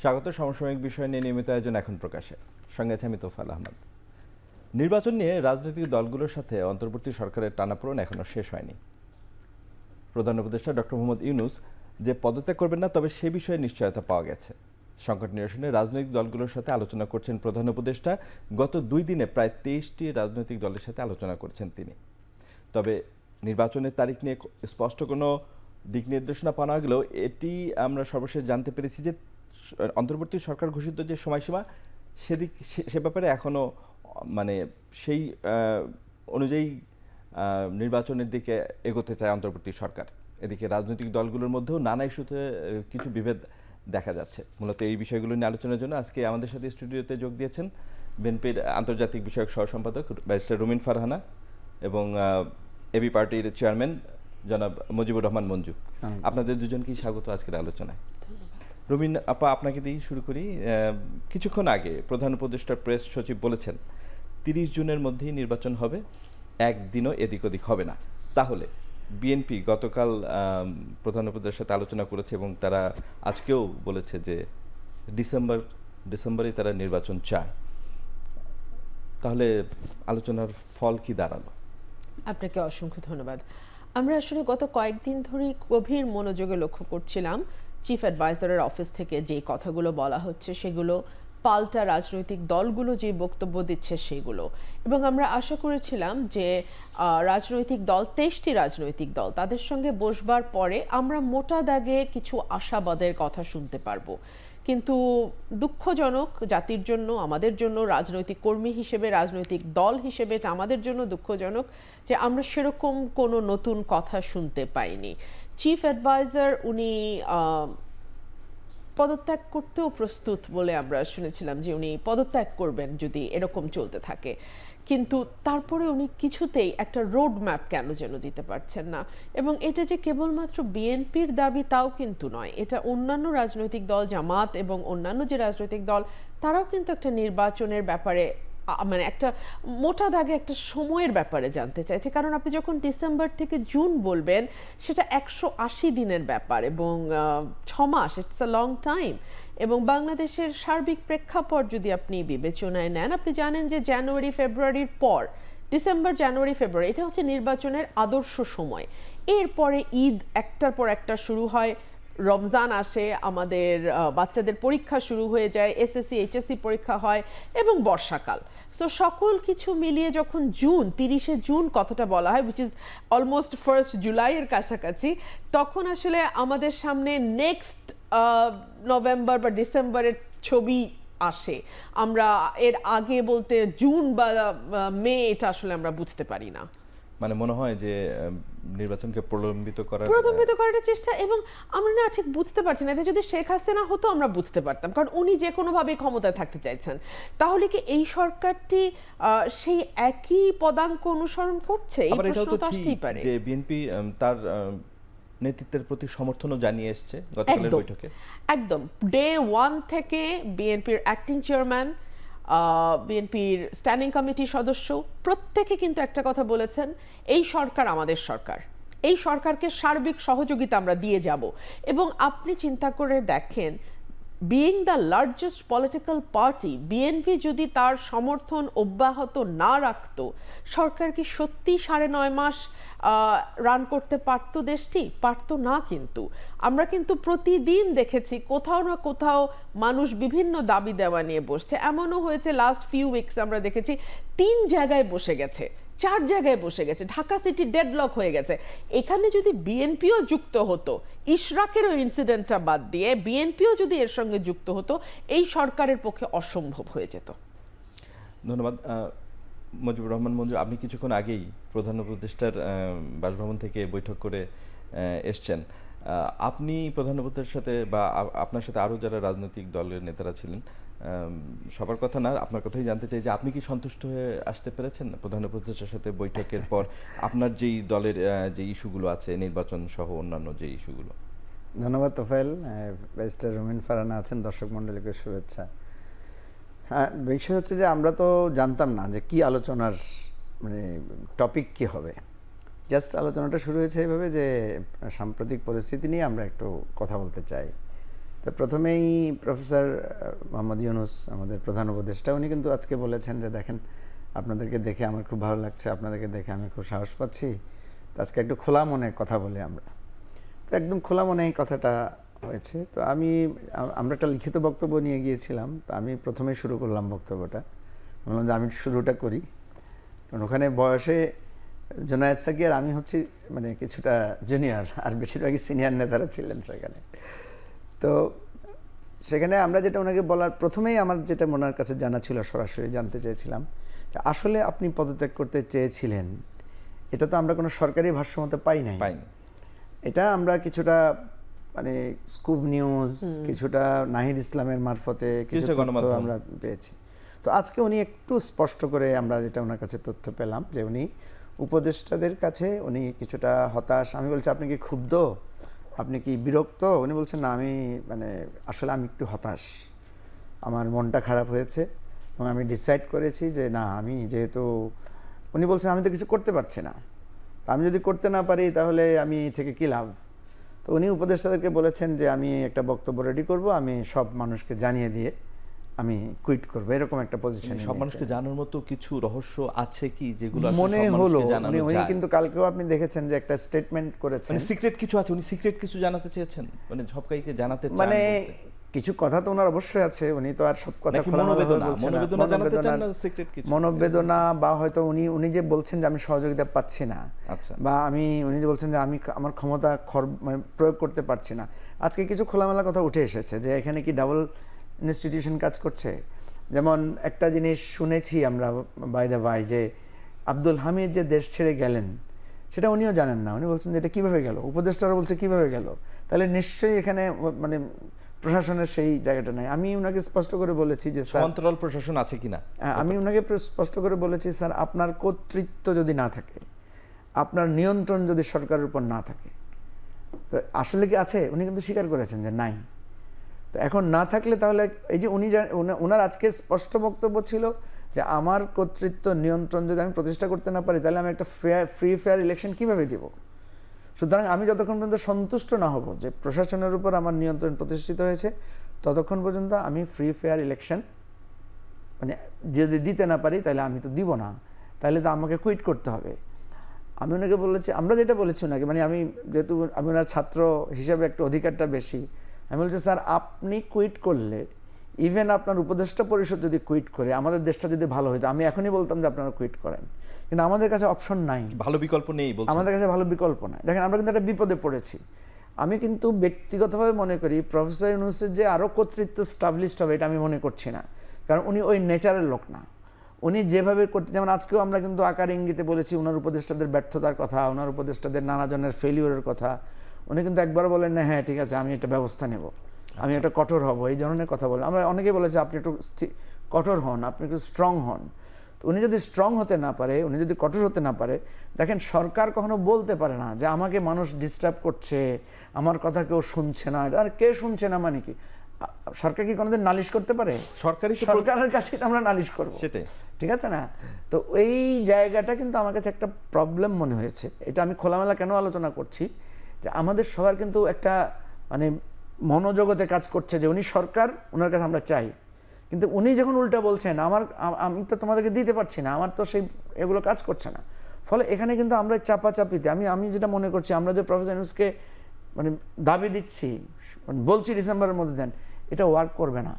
স্বাগত। সমসাময়িক বিষয় নিয়ে নিয়মিত আয়োজন এখন প্রকাশে। সঙ্গে আছে আমি তোফাল আহমদ। নির্বাচন নিয়ে রাজনৈতিক দলগুলোর সাথে অন্তর্বর্তী সরকারের টানাপোড়েন এখনো শেষ হয়নি। প্রধান উপদেষ্টা ডক্টর মোহাম্মদ ইউনূস যে পদত্যাগ করবেন না, তবে সে বিষয়ে নিশ্চয়তা পাওয়া গেছে। সংকট নিরসনে রাজনৈতিক দলগুলোর সাথে আলোচনা করছেন প্রধান উপদেষ্টা। গত 2 দিনে প্রায় 23টি রাজনৈতিক দলের সাথে আলোচনা করছেন তিনি। তবে নির্বাচনের তারিখ নিয়ে স্পষ্ট কোনো দিক নির্দেশনা পাওয়া গেলেও এটি আমরা সর্বশেষ জানতে পেরেছি যে অন্তর্বর্তী সরকার ঘোষিত যে সময়সীমা সে ব্যাপারে এখনও সেই অনুযায়ী নির্বাচনের দিকে এগোতে চায় অন্তর্বর্তী সরকার। এদিকে রাজনৈতিক দলগুলোর মধ্যেও নানা ইস্যুতে কিছু বিভেদ দেখা যাচ্ছে। মূলত এই বিষয়গুলো নিয়ে আলোচনার জন্য আজকে আমাদের সাথে স্টুডিওতে যোগ দিয়েছেন বিএনপির আন্তর্জাতিক বিষয়ক সহসম্পাদক ব্যারিস্টার রুমিন ফারহানা এবং এবি পার্টির চেয়ারম্যান জনাব মুজিবুর রহমান মঞ্জু। আপনাদের দুজনকেই স্বাগত আজকের আলোচনায়। রুমিন আপা, আপনাকে দিয়েই শুরু করি। কিছুক্ষণ আগে প্রধান উপদেষ্টার প্রেস সচিব বলেছেন 30 জুনের মধ্যেই নির্বাচন হবে, একদিনও এদিক ওদিক হবে না। তাহলে বিএনপি গতকাল প্রধান উপদেষ্টার সাথে আলোচনা করেছে এবং তারা আজকেও বলেছে যে ডিসেম্বরে তারা নির্বাচন চায়। তাহলে আলোচনার ফল কি দাঁড়ালো? আপনাকে অসংখ্য ধন্যবাদ। আমরা আসলে গত কয়েকদিন ধরেই গভীর মনোযোগে লক্ষ্য করছিলাম চিফ অ্যাডভাইজারের অফিস থেকে যে কথাগুলো বলা হচ্ছে সেগুলো, পাল্টা রাজনৈতিক দলগুলো যে বক্তব্য দিচ্ছে সেগুলো, এবং আমরা আশা করেছিলাম যে রাজনৈতিক দল 23টি রাজনৈতিক দল তাদের সঙ্গে বসবার পরে আমরা মোটা দাগে কিছু আশাবাদের কথা শুনতে পারবো। কিন্তু দুঃখজনক জাতির জন্য, আমাদের জন্য, রাজনৈতিক কর্মী হিসেবে, রাজনৈতিক দল হিসেবে এটা আমাদের জন্য দুঃখজনক যে আমরা সেরকম কোনো নতুন কথা শুনতে পাইনি। চিফ অ্যাডভাইজার উনি পদত্যাগ করতেও প্রস্তুত বলে আমরা শুনেছিলাম যে উনি পদত্যাগ করবেন যদি এরকম চলতে থাকে, কিন্তু তারপরে উনি কিছুতেই একটা রোড ম্যাপ কেন যেন দিতে পারছেন না। এবং এটা যে কেবলমাত্র বিএনপির দাবি তাও কিন্তু নয়, এটা অন্যান্য রাজনৈতিক দল, জামাত এবং অন্যান্য যে রাজনৈতিক দল, তারাও কিন্তু একটা নির্বাচনের ব্যাপারে একটা মোটা দাগে একটা সময়ের ব্যাপারে জানতে চাইছে। কারণ আপনি যখন ডিসেম্বর থেকে জুন বলবেন সেটা 180 দিনের ব্যাপার এবং 6 মাস, ইটস আ লং টাইম। এবং বাংলাদেশের সার্বিক প্রেক্ষাপট যদি আপনি বিবেচনায় নেন, আপনি জানেন যে জানুয়ারি ফেব্রুয়ারির পর, ডিসেম্বর জানুয়ারি ফেব্রুয়ারি, এটা হচ্ছে নির্বাচনের আদর্শ সময়। এরপরে ঈদ একটার পর একটা শুরু হয়, রমজান আসে, আমাদের বাচ্চাদের পরীক্ষা শুরু হয়ে যায়, এসএসসি এইচএসসি পরীক্ষা হয় এবং বর্ষাকাল। সো সকল কিছু মিলিয়ে যখন 30শে জুন কথাটা বলা হয়, উইচ ইজ অলমোস্ট 1 জুলাইয়ের কাছাকাছি, তখন আসলে আমাদের সামনে নেক্সট নভেম্বর বা ডিসেম্বরের ছবি আসে। আমরা এর আগে বলতে জুন বা মে এটা আসলে আমরা বুঝতে পারি না। মনে হয় যে নির্বাচনকে প্রলম্বিত করার চেষ্টা, এবং আমরা না ঠিক বুঝতে পারছি না। এটা যদি শেখ হাসিনা হতো আমরা বুঝতে পারতাম, কারণ উনি যে কোনোভাবে ক্ষমতায় থাকতে চাইছেন। তাহলে কি এই সরকারটি সেই একই পদাঙ্ক অনুসরণ করছে? এই প্রশ্ন তো আসতেই পারে। যে বিএনপি তার নেতৃত্বের প্রতি সমর্থনও জানিয়ে এসেছে গতকালের বৈঠকে। একদম ডে 1 থেকে বিএনপির অ্যাক্টিং চেয়ারম্যান, বিএনপির স্ট্যান্ডিং কমিটির সদস্য প্রত্যেকে কিন্তু একটা কথা বলেছেন, এই সরকার আমাদের সরকার, এই সরকারকে সার্বিক সহযোগিতা আমরা দিয়ে যাব। এবং আপনি চিন্তা করে দেখেন, being the largest political party, BNP যদি তার সমর্থন অব্যাহত না রাখত, সরকার কি সত্যি 9.5 মাস রান করতে পারতো দেশটি? পারতো না। কিন্তু আমরা কিন্তু প্রতিদিন দেখেছি কোথাও না কোথাও মানুষ বিভিন্ন দাবি দেওয়া নিয়ে বসছে। এমনও হয়েছে লাস্ট ফিউ উইকস আমরা দেখেছি 3 জায়গায় বসে গেছে, 4 জায়গায় বসে গেছে, ঢাকা সিটি ডেডলক হয়ে গেছে। এখানে যদি বিএনপিও যুক্ত হতো, ইশরাকেরও ইনসিডেন্টটা বাদ দিয়ে বিএনপিও যদি এর সঙ্গে যুক্ত হতো, এই সরকারের পক্ষে অসম্ভব হয়ে যেত। ধন্যবাদ মুজিবুর রহমান মঞ্জু। আপনি কিছুক্ষণ আগেই প্রধান উপদেষ্টার বাসভবন থেকে বৈঠক করে এসছেন। আপনি প্রধান উপদেষ্টার সাথে বা আপনার সাথে আরও যারা রাজনৈতিক দলের নেতারা ছিলেন, সবার কথা না, আপনার কথাই জানতে চাই যে আপনি কি সন্তুষ্ট হয়ে আসতে পেরেছেন প্রধান উপদেষ্টার সাথে বৈঠকের পর? আপনার যেই দলের যে ইস্যুগুলো আছে, নির্বাচন সহ অন্যান্য যে ইস্যুগুলো। ধন্যবাদ তোফায়েল। ব্যারিস্টার রুমিন ফারহানা আছেন, দর্শক মণ্ডলীকে শুভেচ্ছা। হ্যাঁ, বিষয় হচ্ছে যে আমরা তো জানতাম না যে কি আলোচনার টপিক কি হবে। জাস্ট আলোচনাটা শুরু হয়েছে এইভাবে যে সাম্প্রতিক পরিস্থিতি নিয়ে আমরা একটু কথা বলতে চাই। তো প্রথমেই প্রফেসর মোহাম্মদ ইউনূস আমাদের প্রধান উপদেষ্টা উনি কিন্তু আজকে বলেছেন যে দেখেন আপনাদেরকে দেখে আমার খুব ভালো লাগছে, আপনাদেরকে দেখে আমি খুব সাহস পাচ্ছি, তো আজকে একটু খোলা মনে কথা বলি আমরা। তো একদম খোলা মনে এই কথাটা হয়েছে। তো আমরা একটা লিখিত বক্তব্য নিয়ে গিয়েছিলাম, তো আমি প্রথমেই শুরু করলাম বক্তব্যটা, বললাম যে আমি শুরুটা করি, কারণ ওখানে বয়সে জোনায়েদ সাকি আর আমি হচ্ছি মানে কিছুটা জুনিয়র, আর বেশিরভাগই সিনিয়র নেতারা ছিলেন সেখানে। তো সেখানে আমরা যেটা ওনাকে বলার প্রথমেই আমার যেটা ওনার কাছে জানা ছিল, সরাসরি জানতে চেয়েছিলাম যে আসলে আপনি পদত্যাগ করতে চেয়েছিলেন, এটা তো আমরা কোনো সরকারি ভাষ্যমতে পাইনি। এটা আমরা কিছুটা মানে স্কুপ নিউজ, কিছুটা নাহিদ ইসলামের মারফতে কিছু তথ্য আমরা পেয়েছি। তো আজকে উনি একটু স্পষ্ট করে আমরা যেটা ওনার কাছে তথ্য পেলাম যে উনি উপদেষ্টাদের কাছে উনি কিছুটা হতাশ। আমি বলছি আপনি কি ক্ষুব্ধ, আপনি কি বিরক্ত? উনি বলছেন না, আমি মানে আসলে আমি একটু হতাশ, আমার মনটা খারাপ হয়েছে এবং আমি ডিসাইড করেছি যে না, আমি যেহেতু উনি বলছেন আমি তো কিছু করতে পারছি না, আমি যদি করতে না পারি তাহলে আমি থেকে কী লাভ। তো উনি উপদেষ্টাদেরকে বলেছেন যে আমি একটা বক্তব্য রেডি করব, আমি সব মানুষকে জানিয়ে দিয়ে আমি কুইট করবো, এরকম একটা পজিশন। সব মানুষকে জানার মতো কিছু রহস্য আছে কি যেগুলো মনে হলো? উনি কিন্তু কালকেও আপনি দেখেছেন যে একটা স্টেটমেন্ট করেছেন, মানে সিক্রেট কিছু আছে, উনি সিক্রেট কিছু জানাতে চেয়েছেন, মানে সবকাইকে জানাতে চান, মানে কিছু কথা তো ওনার অবশ্যই আছে, উনি তো আর সব কথা মনোবেদনা বা হয়তো উনি যে বলছেন যে আমি সহযোগিতা পাচ্ছি না, বা উনি যে বলছেন যে আমি আমার ক্ষমতা মানে প্রয়োগ করতে পারছি না, আজকে কিছু খোলামেলা কথা উঠে এসেছে যে এখানে কি ডাবল ইনস্টিটিউশন কাজ করছে। যেমন একটা জিনিস শুনেছি আমরা বাই দ্য বাই, যে আব্দুল হামিদ যে দেশ ছেড়ে গেলেন সেটা উনিও জানেন না। উনি বলছেন যে এটা কীভাবে গেল, উপদেষ্টারা বলছে কীভাবে গেল, তাহলে নিশ্চয়ই এখানে মানে প্রশাসনের সেই জায়গাটা নাই। আমি ওনাকে স্পষ্ট করে বলেছি যে সমান্তরাল প্রশাসন আছে কিনা, আমি ওনাকে স্পষ্ট করে বলেছি স্যার আপনার কর্তৃত্ব যদি না থাকে, আপনার নিয়ন্ত্রণ যদি সরকারের উপর না থাকে, তো আসলে কি আছে? উনি কিন্তু স্বীকার করেছেন যে নাই। তো এখন না থাকলে তাহলে এই যে ওনার আজকে স্পষ্ট বক্তব্য ছিল যে আমার কর্তৃত্ব নিয়ন্ত্রণ যদি আমি প্রতিষ্ঠা করতে না পারি তাহলে আমি একটা ফ্রি ফেয়ার ইলেকশন কীভাবে দিব। সুতরাং আমি যতক্ষণ পর্যন্ত সন্তুষ্ট না হব যে প্রশাসনের উপর আমার নিয়ন্ত্রণ প্রতিষ্ঠিত হয়েছে, ততক্ষণ পর্যন্ত আমি ফ্রি ফেয়ার ইলেকশন মানে যদি দিতে না পারি তাহলে আমি তো দিব না, তাহলে তো আমাকে কুইট করতে হবে। আমি ওনাকে বলেছি, আমরা যেটা বলেছি ওনাকে, মানে আমি যেহেতু আমি ওনার ছাত্র হিসাবে একটু অধিকারটা বেশি, আমি বলছি স্যার আপনি কুইট করলে, ইভেন আপনার উপদেষ্টা পরিষদ যদি কুইট করে, আমাদের দেশটা যদি ভালো হতো, আমি এখনই বলতাম যে আপনারা কুইট করেন, কিন্তু আমাদের কাছে অপশন নাই, ভালো বিকল্প নেই, আমাদের কাছে ভালো বিকল্প নাই। দেখেন আমরা কিন্তু একটা বিপদে পড়েছি। আমি কিন্তু ব্যক্তিগতভাবে মনে করি প্রফেসর ইউনূসের যে আরও কর্তৃত্ব স্টাবলিশড হবে এটা আমি মনে করছি না, কারণ উনি ওই নেচারের লোক না। উনি যেভাবে করতে, যেমন আজকেও আমরা কিন্তু আকার ইঙ্গিতে বলেছি ওনার উপদেষ্টাদের ব্যর্থতার কথা, ওনার উপদেষ্টাদের নানা জনের ফেলিওরের কথা। উনি কিন্তু একবার বলেন না হ্যাঁ ঠিক আছে আমি একটা ব্যবস্থা নেব, আমি একটা কঠোর হব, এই ধরনের কথা বলেন। আমরা অনেকে বলেছি আপনি একটু কঠোর হন, আপনি একটু স্ট্রং হন। তো উনি যদি স্ট্রং হতে না পারে, উনি যদি কঠোর হতে না পারে, দেখেন সরকার কখনো বলতে পারে না যে আমাকে মানুষ ডিস্টার্ব করছে, আমার কথা কেউ শুনছে না। আর কে শুনছে না মানে কি? সরকার কি কোনোদিন নালিশ করতে পারে? সরকারের কাছে আমরা নালিশ করবো, সেটাই ঠিক আছে না? তো এই জায়গাটা কিন্তু আমার কাছে একটা প্রবলেম মনে হয়েছে। এটা আমি খোলামেলা কেন আলোচনা করছি, যে আমাদের সবার কিন্তু একটা মানে মনোজগতে কাজ করছে যে উনি সরকার, ওনার কাছে আমরা চাই, কিন্তু উনি যখন উল্টা বলছেন আমি তো তোমাদেরকে দিতে পারছি না, আমার তো সেই এগুলো কাজ করছে না, ফলে এখানে কিন্তু আমরা চাপাচাপিতে আমি যেটা মনে করছি, আমরা যে প্রফেসর ইউনূসকে মানে দাবি দিচ্ছি, বলছি ডিসেম্বরের মধ্যে দেন, এটা ওয়ার্ক করবে না।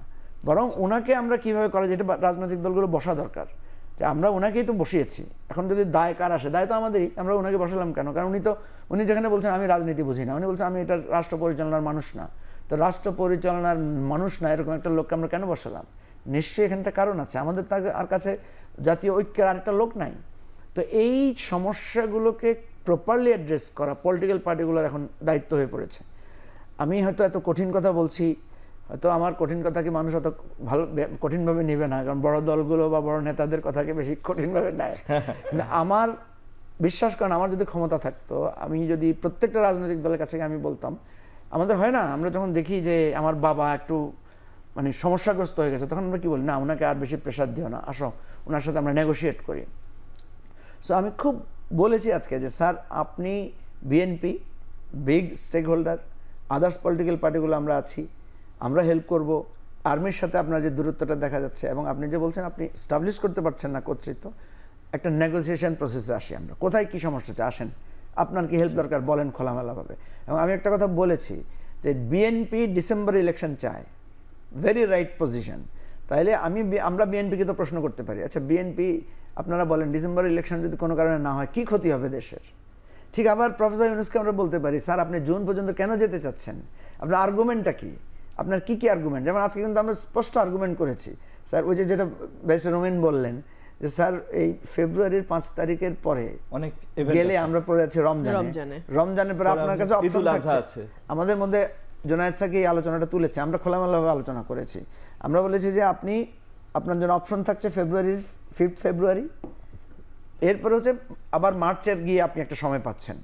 বরং ওনাকে আমরা কিভাবে করা যায়, এটা রাজনৈতিক দলগুলো বসা দরকার, যে আমরা ওনাকেই তো বসিয়েছি, এখন যদি দায় কার আসে, দায় তো আমাদেরই, আমরা ওনাকে বসালাম কেন? কারণ উনি যেখানে বলছেন আমি রাজনীতি বুঝি না, উনি বলছেন আমি এটা রাষ্ট্র পরিচালনার মানুষ না। তো রাষ্ট্র পরিচালনার মানুষ না এরকম একটা লোককে আমরা কেন বসালাম? নিশ্চয়ই এখানটা কারণ আছে, আমাদের তার কাছে জাতীয় ঐক্যের আরেকটা লোক নাই। তো এই সমস্যাগুলোকে প্রপারলি অ্যাড্রেস করা পলিটিক্যাল পার্টিগুলোর এখন দায়িত্ব হয়ে পড়েছে। আমি হয়তো এত কঠিন কথা বলছি, হয়তো আমার কঠিন কথাকে মানুষ অত ভালো কঠিনভাবে নেবে না, কারণ বড় দলগুলো বা বড় নেতাদের কথাকে বেশি কঠিনভাবে নেয়। কিন্তু আমার বিশ্বাস করেন, আমার যদি ক্ষমতা থাকতো, আমি যদি প্রত্যেকটা রাজনৈতিক দলের কাছে আমি বলতাম, আমাদের হয় না, আমরা যখন দেখি যে আমার বাবা একটু মানে সমস্যাগ্রস্ত হয়ে গেছে, তখন আমরা কি বলি, না ওনাকে আর বেশি প্রেশার দিও না, আসো ওনার সাথে আমরা নেগোশিয়েট করি। সো আমি খুব বলেছি আজকে যে স্যার আপনি BNP big stakeholder, others political পার্টিগুলো আমরা আছি, আমরা হেল্প করব। আর্মির সাথে আপনার যে দূরত্বটা দেখা যাচ্ছে এবং আপনি যে বলছেন আপনি স্টাবলিশ করতে পারছেন না কর্তৃত্ব, একটা নেগোসিয়েশন প্রসেসে আসি আমরা। কোথায় কী সমস্যা হচ্ছে আসেন, আপনার কি হেল্প দরকার বলেন খোলামেলাভাবে। এবং আমি একটা কথা বলেছি যে বিএনপি ডিসেম্বর ইলেকশন চায়, ভেরি রাইট পজিশন। তাইলে আমরা বিএনপিকে তো প্রশ্ন করতে পারি, আচ্ছা বিএনপি আপনারা বলেন ডিসেম্বর ইলেকশন যদি কোনো কারণে না হয় কী ক্ষতি হবে দেশের। ঠিক আবার প্রফেসর ইউনূসকে আমরা বলতে পারি, স্যার আপনি জুন পর্যন্ত কেন যেতে চাচ্ছেন, আপনার আর্গুমেন্টটা কী, আপনার কী কী আর্গুমেন্ট। যেমন আজকে কিন্তু আমরা স্পষ্ট আর্গুমেন্ট করেছি স্যার, ওই যেটা ব্যারিস্টার রুমিন বললেন যে স্যার এই ফেব্রুয়ারির 5 তারিখের পরে অনেক গেলে আমরা পড়ে আছি রমজানের পরে আপনার কাছে অপশন থাকছে। আমাদের মধ্যে জোনায়েদ সাকি এই আলোচনাটা তুলেছে, আমরা খোলামেলাভাবে আলোচনা করেছি। আমরা বলেছি যে আপনার জন্য অপশন থাকছে ফেব্রুয়ারির 5 ফেব্রুয়ারি, এরপরে হচ্ছে আবার মার্চের গিয়ে আপনি একটা সময় পাচ্ছেন।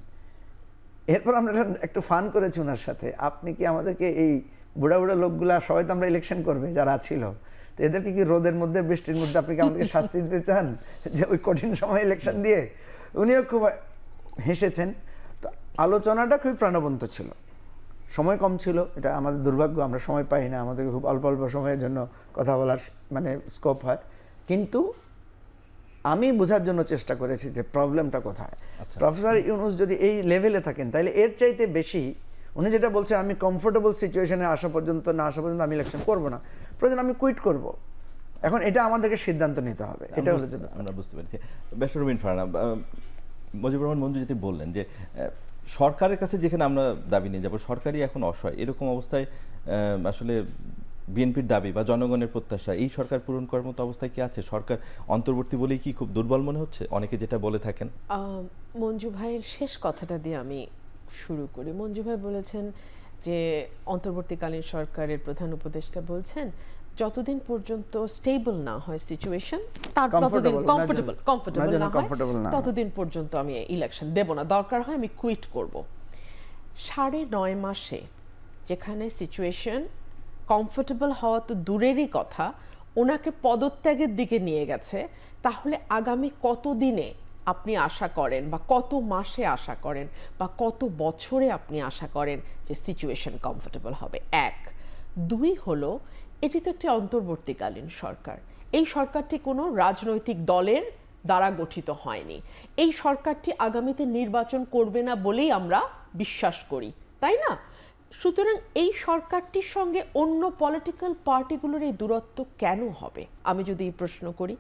এরপর আমরা একটু ফান করেছি ওনার সাথে, আপনি কি আমাদেরকে এই বুড়া বুড়া লোকগুলা সবাই তো আমরা ইলেকশন করবে যারা ছিল, তো এদেরকে কি রোদের মধ্যে বৃষ্টির মধ্যে আপনি কি আমাদেরকে শাস্তি দিতে চান যে ওই কঠিন সময় ইলেকশন দিয়ে। উনিও খুব হেসেছেন। তো আলোচনাটা খুবই প্রাণবন্ত ছিল, সময় কম ছিল, এটা আমাদের দুর্ভাগ্য, আমরা সময় পাই না, আমাদের খুব অল্প অল্প সময়ের জন্য কথা বলার স্কোপ হয়। কিন্তু আমি বোঝার জন্য চেষ্টা করেছি যে প্রবলেমটা কোথায়। প্রফেসর ইউনূস যদি এই লেভেলে থাকেন তাহলে এর চাইতে বেশি উনি যেটা বলছেন আমি কমফোর্টেবল সিচুয়েশনে আসা পর্যন্ত আমি ইলেকশন করব না, প্রয়োজন আমি কুইট করব। এখন এটা আমাদেরকে সিদ্ধান্ত নিতে হবে, এটা হলো যেটা আমরা বুঝতে পেরেছি। ব্যারিস্টার রুমিন ফারহানা, মুজিবুর রহমান মঞ্জু যেটি বললেন যে সরকারের কাছে যেখানে আমরা দাবি নিয়ে যাব, সরকারই এখন অসহায়, এরকম অবস্থায় আসলে বিএনপির দাবি বা জনগণের প্রত্যাশা এই সরকার পূরণ করার মতো অবস্থায় কি আছে? সরকার অন্তর্বর্তী বলেই কি খুব দুর্বল মনে হচ্ছে অনেকে যেটা বলে থাকেন? মঞ্জু ভাইয়ের শেষ কথাটা দিয়ে আমি শুরু করি। মঞ্জু ভাই বলেছেন যে অন্তর্বর্তীকালীন সরকারের প্রধান উপদেষ্টা বলছেন যতদিন পর্যন্ত স্টেবল না হয় সিচুয়েশন, তার ততদিন কমফোর্টেবল না হয় ততদিন পর্যন্ত আমি ইলেকশন দেব না, দরকার হয় আমি কুইট করব। 9.5 মাসে যেখানে সিচুয়েশন কমফোর্টেবল হওয়া তো দূরেরই কথা, ওনাকে পদত্যাগের দিকে নিয়ে গেছে, তাহলে আগামী কত দিনে আপনি আশা করেন বা কত মাসে আশা করেন বা কত বছরে আপনি আশা করেন যে সিচুয়েশন কমফোর্টেবল হবে? 1, 2 হলো এটি তো একটি অন্তর্বর্তীকালীন সরকার, এই সরকারটি কোনো রাজনৈতিক দলের দ্বারা গঠিত হয়নি, এই সরকারটি আগামীতে নির্বাচন করবে না বলেই আমরা বিশ্বাস করি, তাই না? সুতরাং এই সরকারটির সঙ্গে অন্য পলিটিক্যাল পার্টিগুলোর এই দূরত্ব কেন হবে? আমি যদি প্রশ্ন করি,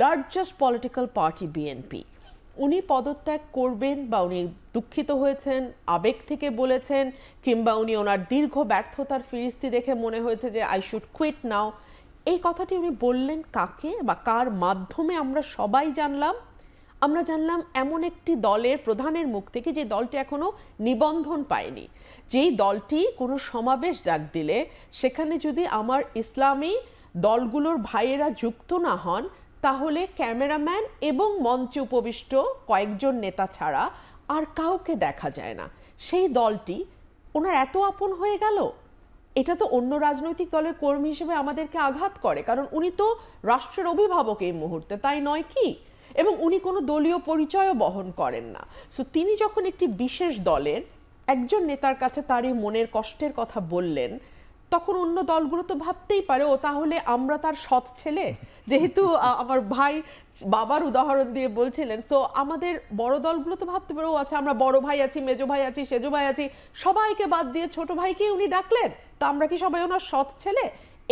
লার্জেস্ট পলিটিক্যাল পার্টি বিএনপি, উনি পদত্যাগ করবেন বা উনি দুঃখিত হয়েছেন, আবেগ থেকে বলেছেন, কিংবা উনি ওনার দীর্ঘ ব্যর্থতার ফিরিস্তি দেখে মনে হয়েছে যে আই শুড কুইট নাও, এই কথাটি উনি বললেন কাকে বা কার মাধ্যমে আমরা সবাই জানলাম? আমরা জানলাম এমন একটি দলের প্রধানের মুখ থেকে, যে দলটি এখনো নিবন্ধন পায়নি, যেই দলটি কোনো সমাবেশ ডাক দিলে সেখানে যদি আমার ইসলামী দলগুলোর ভাইয়েরা যুক্ত না হন, তাহলে ক্যামেরাম্যান এবং মঞ্চে উপবিষ্ট কয়েকজন নেতা ছাড়া আর কাউকে দেখা যায় না। সেই দলটি ওনার এত আপন হয়ে গেল, এটা তো অন্য রাজনৈতিক দলের কর্মী হিসেবে আমাদেরকে আঘাত করে, কারণ উনি তো রাষ্ট্রের অভিভাবক এই মুহূর্তে, তাই নয় কি? এবং উনি কোনো দলীয় পরিচয়ও বহন করেন না। সো তিনি যখন একটি বিশেষ দলের একজন নেতার কাছে তার এই মনের কষ্টের কথা বললেন, তখন অন্য দলগুলো তো ভাবতেই পারে ও তাহলে আমরা তার সৎ ছেলে, যেহেতু আমার ভাই বাবার উদাহরণ দিয়ে বলছিলেন, সো আমাদের বড় দলগুলো তো ভাবতে পারে ও আচ্ছা আমরা বড় ভাই আছি, মেজো ভাই আছি, সেজো ভাই আছি, সবাইকে বাদ দিয়ে ছোট ভাইকেই উনি ডাকলেন, তা আমরা কি সবাই ওনার সৎ ছেলে?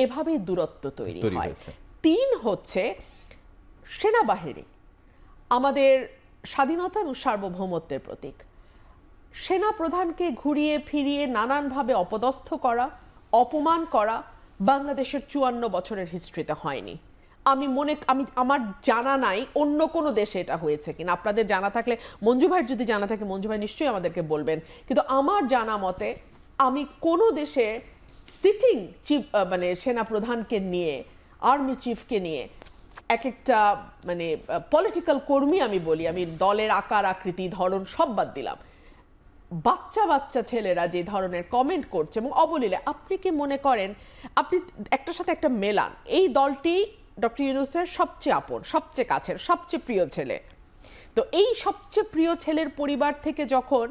এভাবেই দূরত্ব তৈরি হয়। 3 হচ্ছে সেনাবাহিনী আমাদের স্বাধীনতা এবং সার্বভৌমত্বের প্রতীক। সেনা প্রধানকে ঘুরিয়ে ফিরিয়ে নানানভাবে অপদস্থ করা, অপমান করা বাংলাদেশের 54 বছরের হিস্ট্রিতে হয়নি। আমার জানা নাই অন্য কোনো দেশে এটা হয়েছে কিনা, আপনাদের জানা থাকলে, মঞ্জু ভাইয়ের যদি জানা থাকে মঞ্জু ভাই নিশ্চয়ই আমাদেরকে বলবেন, কিন্তু আমার জানা মতে আমি কোনো দেশে সিটিং চিফ সেনা প্রধানকে নিয়ে, আর্মি চিফকে নিয়ে এক একটা পলিটিক্যাল কর্মী, আমি বলি, আমি দলের আকার আকৃতি ধরন সব বাদ দিলাম, বাচ্চা বাচ্চা ছেলেরা যে ধরনের কমেন্ট করছে এবং অবলীলে, আপনি কি মনে করেন আপনি একটার সাথে একটা মেলান, এই দলটি ডক্টর ইউনূসের সবচেয়ে আপন, সবচেয়ে কাছের, সবচেয়ে প্রিয় ছেলে, তো এই সবচেয়ে প্রিয় ছেলের পরিবার থেকে যখন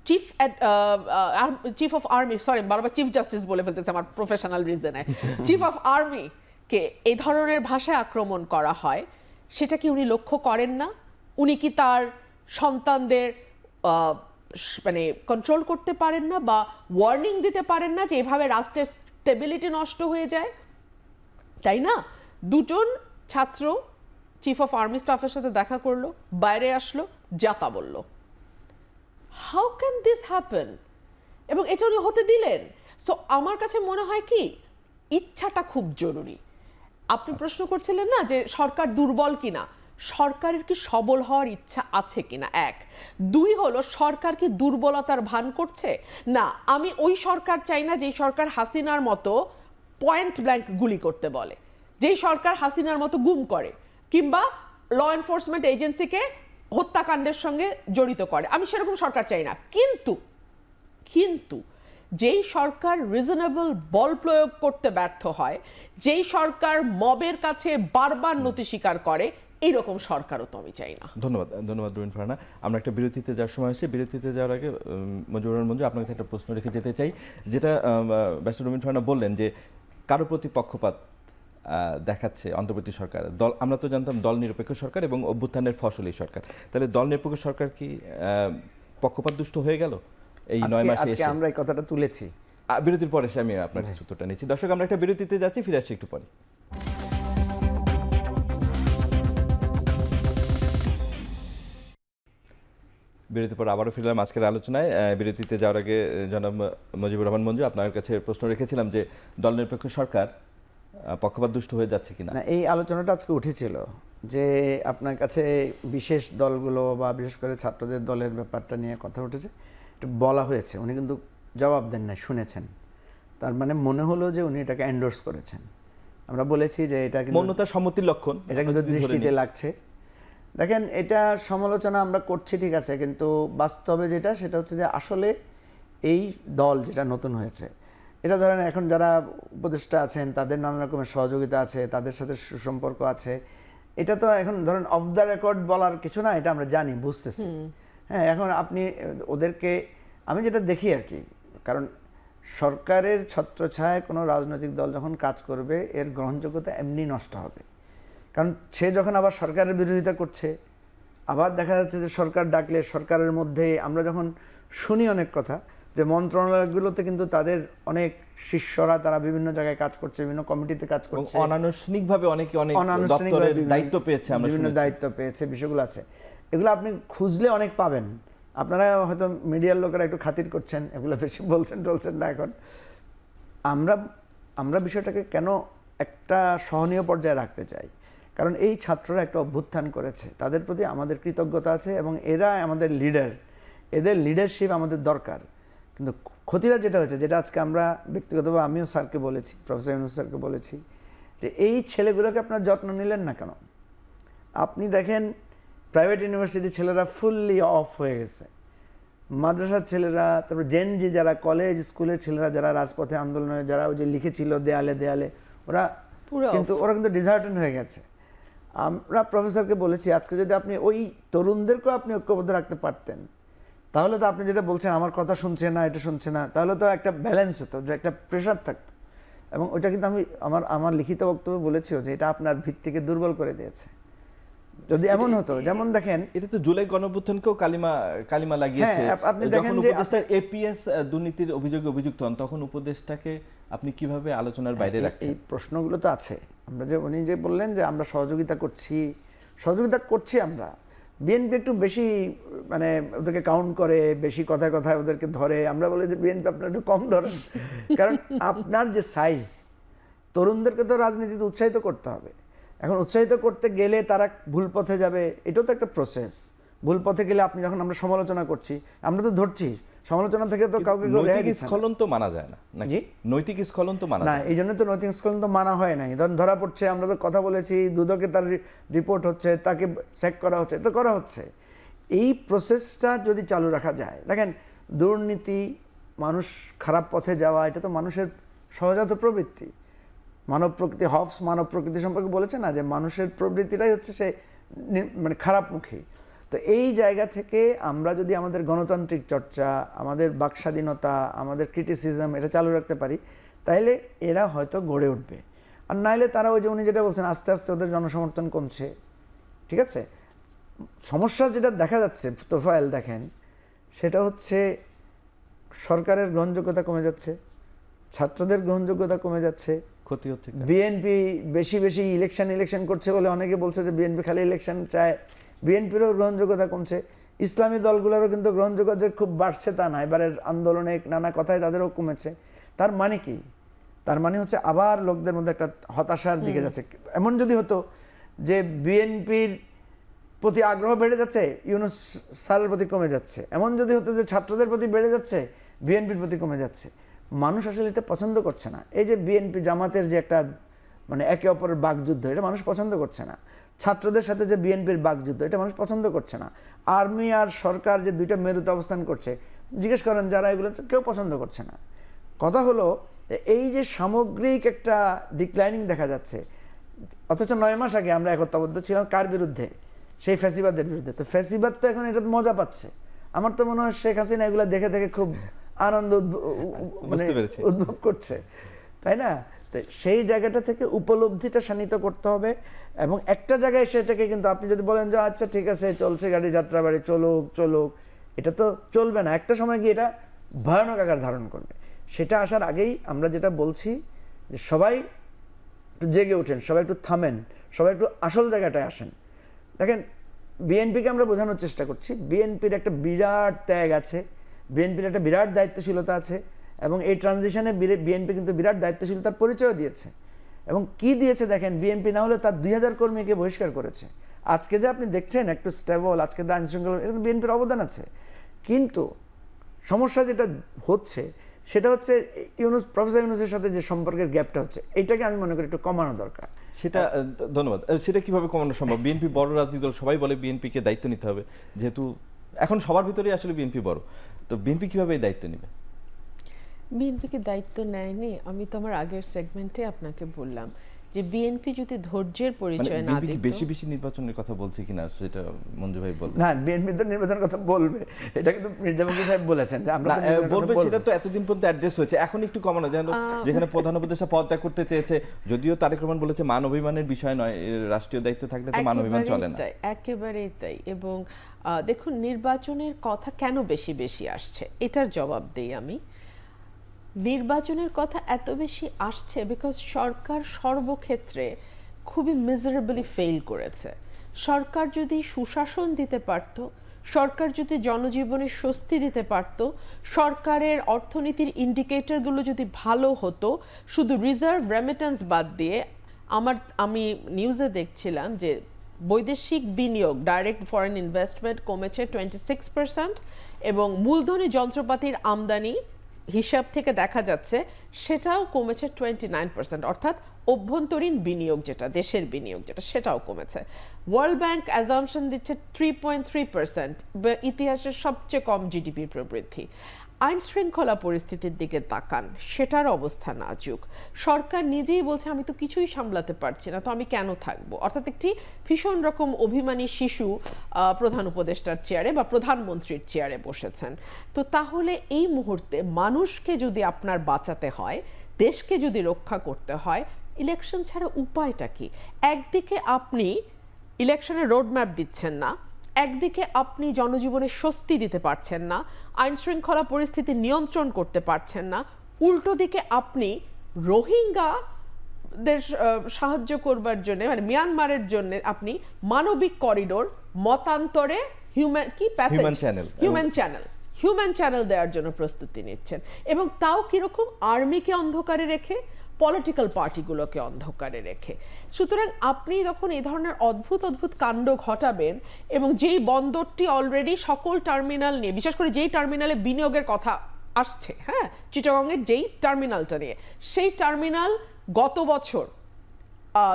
চিফ অফ আর্মি, সরি বারবার চিফ জাস্টিস বলে ফেলতেছে আমার প্রফেশনাল রিজনে, চিফ অফ আর্মিকে এই ধরনের ভাষায় আক্রমণ করা হয়, সেটা কি উনি লক্ষ্য করেন না? উনি কি তার সন্তানদের মানে কন্ট্রোল করতে পারেন না বা ওয়ার্নিং দিতে পারেন না যে এভাবে রাষ্ট্রের স্টেবিলিটি নষ্ট হয়ে যায়? তাই না? দুজন ছাত্র চিফ অফ আর্মি স্টাফের সাথে দেখা করলো, বাইরে আসলো, যাতা বলল। How can this happen? এবং এটা উনি হতে দিলেন। সো আমার কাছে মনে হয় কি, ইচ্ছাটা খুব জরুরি। আপনি প্রশ্ন করছিলেন না যে সরকার দুর্বল কিনা, সরকারের কি সবল হওয়ার ইচ্ছা আছে কিনা, এক। দুই হলো, সরকার কি দুর্বলতার ভান করছে? না, আমি ওই সরকার চাই না যেই সরকার হাসিনার মতো পয়েন্ট ব্ল্যাঙ্ক গুলি করতে বলে, যেই সরকার হাসিনার মতো গুম করে কিংবা ল এনফোর্সমেন্ট এজেন্সিকে হত্যাকাণ্ডের সঙ্গে জড়িত করে। আমি সেরকম সরকার চাই না। কিন্তু যেই সরকার রিজনেবল বল প্রয়োগ করতে ব্যর্থ হয়, যেই সরকার মবের কাছে বারবার নতি স্বীকার করে, এইরকম সরকারও তো আমি চাই না। ধন্যবাদ রুমিন ফারহানা। আমরা একটা বিরতিতে যাওয়ার সময় হয়েছে। বিরতিতে যাওয়ার আগে মঞ্জুর রহমান মঞ্জু, আপনার কাছে একটা প্রশ্ন রেখে যেতে চাই, যেটা ব্যারিস্টার রুমিন ফারহানা বললেন যে কারো প্রতি পক্ষপাত দেখাচ্ছে অন্তর্বর্তী সরকার। দল, আমরা তো জানতাম দল নিরপেক্ষ সরকার এবং অভ্যুত্থানের ফসলই সরকার। তাহলে দল নিরপেক্ষ সরকার কি পক্ষপাত দুষ্ট হয়ে গেল এই 9 মাসে? আজকে আমরা এই কথাটা তুলেছি। বিরতির পরে আমি আপনার কাছে উত্তরটা নিচ্ছি। দর্শক, আমরা একটা বিরতিতে যাচ্ছি, ফিরে আসছি একটু পরে। বিরতির পর আবারও ফিরলাম আজকের আলোচনায়। বিরতিতে যাওয়ার আগে জনাব মুজিবুর রহমান মঞ্জু, আপনার কাছে প্রশ্ন রেখেছিলাম যে দল নিরপেক্ষ সরকার পক্ষপাত দুষ্ট হয়ে যাচ্ছে কিনা। না, এই আলোচনাটা আজকে উঠেছিল যে আপনার কাছে বিশেষ দলগুলো বা বিশেষ করে ছাত্রদের দলের ব্যাপারটা নিয়ে কথা উঠেছে, একটু বলা হয়েছে। উনি কিন্তু জবাব দেন না, শুনেছেন। তার মানে মনে হলো যে উনি এটাকে এন্ডোর্স করেছেন। আমরা বলেছি যে এটা কিন্তু মৌনতা সম্মতির লক্ষণ, এটা কিন্তু দৃষ্টিতে লাগছে। দেখেন, এটা সমালোচনা আমরা করছি ঠিক আছে, কিন্তু বাস্তবে যেটা সেটা হচ্ছে যে আসলে এই দল যেটা নতুন হয়েছে, এটা ধরেন এখন যারা উপদেষ্টা আছেন তাদের নানা রকমের সহযোগিতা আছে, তাদের সাথে সুসম্পর্ক আছে। এটা তো এখন ধরেন অফ দ্য রেকর্ড বলার কিছু না, এটা আমরা জানি, বুঝতেছি। হ্যাঁ, এখন আপনি ওদেরকে, আমি যেটা দেখি আর কি, কারণ সরকারের ছত্রছায়ায় কোনো রাজনৈতিক দল যখন কাজ করবে এর গ্রহণযোগ্যতা এমনি নষ্ট হবে। কারণ সে যখন আবার সরকারের বিরোধিতা করছে, আবার দেখা যাচ্ছে যে সরকার ডাকলে সরকারের মধ্যে আমরা যখন শুনি অনেক কথা যে মন্ত্রণালয়গুলোতে কিন্তু তাদের অনেক শিষ্যরা তারা বিভিন্ন জায়গায় কাজ করছে, বিভিন্ন কমিটিতে কাজ করছে, অনানুষ্ঠানিকভাবে অনেকে অনেক দপ্তরের দায়িত্ব পেয়েছে, আমরা বিভিন্ন দায়িত্ব পেয়েছে, বিষয়গুলো আছে। এগুলো আপনি খুঁজলে অনেক পাবেন। আপনারা হয়তো মিডিয়ার লোকেরা একটু খাতির করছেন, এগুলো বেশি বলছেন না। এখন আমরা বিষয়টাকে কেন একটা সহনীয় পর্যায়ে রাখতে চাই, কারণ এই ছাত্ররা একটা অভ্যুত্থান করেছে, তাদের প্রতি আমাদের কৃতজ্ঞতা আছে এবং এরা আমাদের লিডার, এদের লিডারশিপ আমাদের দরকার। কিন্তু ক্ষতিটা যেটা হয়েছে, যেটা আজকে আমরা ব্যক্তিগতভাবে আমিও স্যারকে বলেছি, প্রফেসর ইউনূস স্যারকে বলেছি, যে এই ছেলেগুলোকে আপনার যত্ন নিলেন না কেন? আপনি দেখেন প্রাইভেট ইউনিভার্সিটির ছেলেরা ফুললি অফ হয়ে গেছে, মাদ্রাসার ছেলেরা, তারপর জেনজি যারা কলেজ স্কুলের ছেলেরা যারা রাজপথে আন্দোলনে যারা ওই যে লিখেছিল দেয়ালে ওরা কিন্তু ডিসার্টেন হয়ে গেছে। আমরা প্রফেসরকে বলেছি আজকে যদি আপনি ওই তরুণদেরকেও আপনি ঐক্যবদ্ধ রাখতে পারতেন, তাহলে তো আপনি যেটা বলছেন আমার কথা শুনছে না, এটা শুনছে না, তাহলে তো একটা ব্যালেন্স হতো, যে একটা প্রেশার থাকতো। এবং ওইটা কিন্তু আমি আমার লিখিত বক্তব্যে বলেছিও যে এটা আপনার ভিত্তিকে দুর্বল করে দিয়েছে। যদি এমন হতো, যেমন দেখেন এটা তো জুলাই গণঅভ্যুত্থানকেও কালিমা লাগিয়েছে। আপনি দেখেন যে এপিএস দুর্নীতির অভিযোগে অভিযুক্ত হন, তখন উপদেষ্টাকে আপনি কিভাবে আলোচনার বাইরে রাখছেন? এই প্রশ্নগুলো তো আছে। আমরা যে উনি যে বললেন যে আমরা সহযোগিতা করছি আমরা, বিএনপি একটু বেশি মানে ওদেরকে কাউন্ট করে, বেশি কথায় ওদেরকে ধরে। আমরা বলি যে বিএনপি আপনার একটু কম ধরেন, কারণ আপনার যে সাইজ, তরুণদেরকে তো রাজনীতিতে উৎসাহিত করতে হবে। এখন উৎসাহিত করতে গেলে তারা ভুল পথে যাবে, এটাও তো একটা প্রসেস। ভুল পথে গেলে আপনি যখন আমরা সমালোচনা করছি, আমরা তো ধরছি সমালোচনা থেকে তো কাউকে স্খলন তো মানা যায় না, নাকি নৈতিক স্খলন তো মানা না, এই জন্য তো নৈতিক স্খলন তো মানা হয় নাই। ধরা পড়ছে, আমরা তো কথা বলেছি, দুদকে তার রিপোর্ট হচ্ছে, তাকে চেক করা হচ্ছে, তো করা হচ্ছে। এই প্রসেসটা যদি চালু রাখা যায়, দেখেন দুর্নীতি, মানুষ খারাপ পথে যাওয়া, এটা তো মানুষের সহজাত প্রবৃত্তি। মানব প্রকৃতি, মানব প্রকৃতি সম্পর্কে বলেছে না যে মানুষের প্রবৃত্তিটাই হচ্ছে সে মানে খারাপমুখী। তো এই জায়গা থেকে আমরা যদি আমাদের গণতান্ত্রিক চর্চা, আমাদের বাকস্বাধীনতা, আমাদের ক্রিটিসিজম এটা চালু রাখতে পারি, তাহলে এরা হয়তো গড়ে উঠবে। আর নাইলে তারা ওই যে উনি যেটা বলছেন, আস্তে আস্তে ওদের জনসমর্থন কমছে। ঠিক আছে, সমস্যা যেটা দেখা যাচ্ছে তোফায়েল দেখেন, সেটা হচ্ছে সরকারের গ্রহণযোগ্যতা কমে যাচ্ছে, ছাত্রদের গ্রহণযোগ্যতা কমে যাচ্ছে, ক্ষতি হচ্ছে কেন? বিএনপি বেশি বেশি ইলেকশন করছে বলে অনেকে বলছে যে বিএনপি খালি ইলেকশন চায়, বিএনপিরও গ্রহণযোগ্যতা কমছে। ইসলামী দলগুলোরও কিন্তু গ্রহণযোগ্যতা খুব বাড়ছে তা না, এবারের আন্দোলনে নানা কথায় তাদেরও কমেছে। তার মানে কি? তার মানে হচ্ছে আবার লোকদের মধ্যে একটা হতাশার দিকে যাচ্ছে। এমন যদি হতো যে বিএনপির প্রতি আগ্রহ বেড়ে যাচ্ছে, ইউনূস স্যারের প্রতি কমে যাচ্ছে, এমন যদি হতো যে ছাত্রদের প্রতি বেড়ে যাচ্ছে, বিএনপির প্রতি কমে যাচ্ছে, মানুষ আসলে এটা পছন্দ করছে না। এই যে বিএনপি জামাতের যে একটা মানে একে অপরের বাকযুদ্ধ, এটা মানুষ পছন্দ করছে না। ছাত্রদের সাথে যে বিএনপির বাকযুদ্ধ, এটা মানুষ পছন্দ করছে না। আর্মি আর সরকার যে দুইটা মেরুতে অবস্থান করছে, জিজ্ঞেস করেন যারা, এগুলো তো কেউ পছন্দ করছে না। কথা হলো এই যে সামগ্রিক একটা ডিক্লাইনিং দেখা যাচ্ছে, অথচ 9 মাস আগে আমরা একতাবদ্ধ ছিলাম কার বিরুদ্ধে? সেই ফ্যাসিবাদের বিরুদ্ধে। তো ফ্যাসিবাদ তো এখন এটা মজা পাচ্ছে। আমার তো মনে হয় শেখ হাসিনা এগুলো দেখে দেখে খুব আনন্দ মানে উদ্ভব করছে, তাই না? তো সেই জায়গাটা থেকে উপলব্ধিটা শানিত করতে হবে। এবং একটা জায়গায় সেটাকে কিন্তু আপনি যদি বলেন যে আচ্ছা ঠিক আছে চলছে গাড়ি যাত্রাবাড়ি, চলুক, এটা তো চলবে না। একটা সময় গিয়ে এটা ভয়ানক আকার ধারণ করবে। সেটা আসার আগেই আমরা যেটা বলছি যে সবাই একটু জেগে ওঠেন, সবাই একটু থামেন, সবাই একটু আসল জায়গাটায় আসেন। দেখেন, বিএনপিকে আমরা বোঝানোর চেষ্টা করছি, বিএনপির একটা বিরাট ত্যাগ আছে, বিএনপির একটা বিরাট দায়িত্বশীলতা আছে, এবং এই ট্রানজিশনে বিএনপি কিন্তু বিরাট দায়িত্বশীলতার পরিচয় দিয়েছে। এবং কি দিয়েছে দেখেন, বিএনপি না হলে তার 2000 কর্মীকে বহিষ্কার করেছে। আজকে যে আপনি দেখছেন একটু স্টেবল, আজকে আইন শৃঙ্খলা, এটা বিএনপির অবদান আছে। কিন্তু সমস্যা যেটা হচ্ছে সেটা হচ্ছে প্রফেসর ইউনূসের সাথে যে সম্পর্কের গ্যাপটা হচ্ছে, এইটাকে আমি মনে করি একটু কমানো দরকার। সেটা ধন্যবাদ। সেটা কিভাবে কমানো সম্ভব? বিএনপি বড় রাজনৈতিক দল, সবাই বলে বিএনপিকে দায়িত্ব নিতে হবে, যেহেতু এখন সবার ভিতরেই আসলে বিএনপি বড়। তো বিএনপি কিভাবে এই দায়িত্ব নেবে? বিএনপিকে দায়িত্ব নেয়নি। আমি তো আমার আগের সেগমেন্টে আপনাকে বললাম যে বিএনপি যদি ধৈর্যের পরিচয় না দিত। বেশি বেশি নির্বাচনের কথা বলছে কিনা সেটা মঞ্জু ভাই বলবেন। না, বিএনপি তো নির্বাচনের কথা বলবে, এটা কিন্তু মির্জা ফখরুল সাহেব বলেছেন যে আমরা বলবে। সেটা তো এতদিন পর্যন্ত অ্যাড্রেস হয়েছে, এখন একটু কমানো যেন, যেখানে প্রধান উপদেষ্টা পদত্যাগ করতে চেয়েছে, যদিও তারেক রহমান বলেছে মান অভিমানের বিষয় নয়, রাষ্ট্রীয় দায়িত্ব থাকলে তো মান অভিমান চলে না। একেবারেই তাই। এবং দেখুন, নির্বাচনের কথা কেন বেশি বেশি আসছে, এটার জবাব দেই আমি। নির্বাচনের কথা এত বেশি আসছে বিকজ সরকার সর্বক্ষেত্রে খুবই মিজারেবলি ফেল করেছে। সরকার যদি সুশাসন দিতে পারত, সরকার যদি জনজীবনে স্বস্তি দিতে পারত, সরকারের অর্থনীতির ইন্ডিকেটরগুলো যদি ভালো হতো, শুধু রিজার্ভ রেমিটেন্স বাদ দিয়ে আমি নিউজে দেখছিলাম যে বৈদেশিক বিনিয়োগ, ডাইরেক্ট ফরেন ইনভেস্টমেন্ট কমেছে 26%, এবং মূলধনী যন্ত্রপাতির আমদানি হিসাব থেকে দেখা যাচ্ছে সেটাও কমেছে 29%, অর্থাৎ অভ্যন্তরীণ বিনিয়োগ যেটা, দেশের বিনিয়োগ যেটা, সেটাও কমেছে। ওয়ার্ল্ড ব্যাংক অ্যাজাম্পশন দিচ্ছে 3.3%, ইতিহাসের সবচেয়ে কম জিডিপি প্রবৃদ্ধি। আইন শৃঙ্খলা পরিস্থিতির দিকে তাকান, সেটার অবস্থা নাজুক। সরকার নিজেই বলছে আমি তো কিছুই সামলাতে পারছি না, তো আমি কেন থাকবো? অর্থাৎ একটি ভীষণ রকম অভিমানী শিশু প্রধান উপদেষ্টার চেয়ারে বা প্রধানমন্ত্রীর চেয়ারে বসেছেন। তো তাহলে এই মুহূর্তে মানুষকে যদি আপনার বাঁচাতে হয়, দেশকে যদি রক্ষা করতে হয়, ইলেকশন ছাড়া উপায়টা কি? একদিকে আপনি ইলেকশনের রোডম্যাপ দিচ্ছেন না, একদিকে আপনি জনজীবনে স্বস্তি দিতে পারছেন না, আইন শৃঙ্খলা পরিস্থিতি নিয়ন্ত্রণ করতে পারছেন না, উল্টো দিকে আপনি রোহিঙ্গাদের সাহায্য করবার জন্য, মানে মিয়ানমারের জন্য আপনি মানবিক করিডোর, মতান্তরে হিউম্যান চ্যানেল দেওয়ার জন্য প্রস্তুতি নিচ্ছেন। এবং তাও কিরকম? আর্মিকে অন্ধকারে রেখে, পলিটিক্যাল পার্টিগুলোকে অন্ধকারে রেখে। সুতরাং আপনি যখন এই ধরনের অদ্ভুত অদ্ভুত কাণ্ড ঘটাবেন, এবং যেই বন্দরটি অলরেডি সকল টার্মিনাল নিয়ে, বিশেষ করে যেই টার্মিনালে বিনিয়োগের কথা আসছে, হ্যাঁ, চিটাগংয়ের যেই টার্মিনালটা নিয়ে, সেই টার্মিনাল গত বছর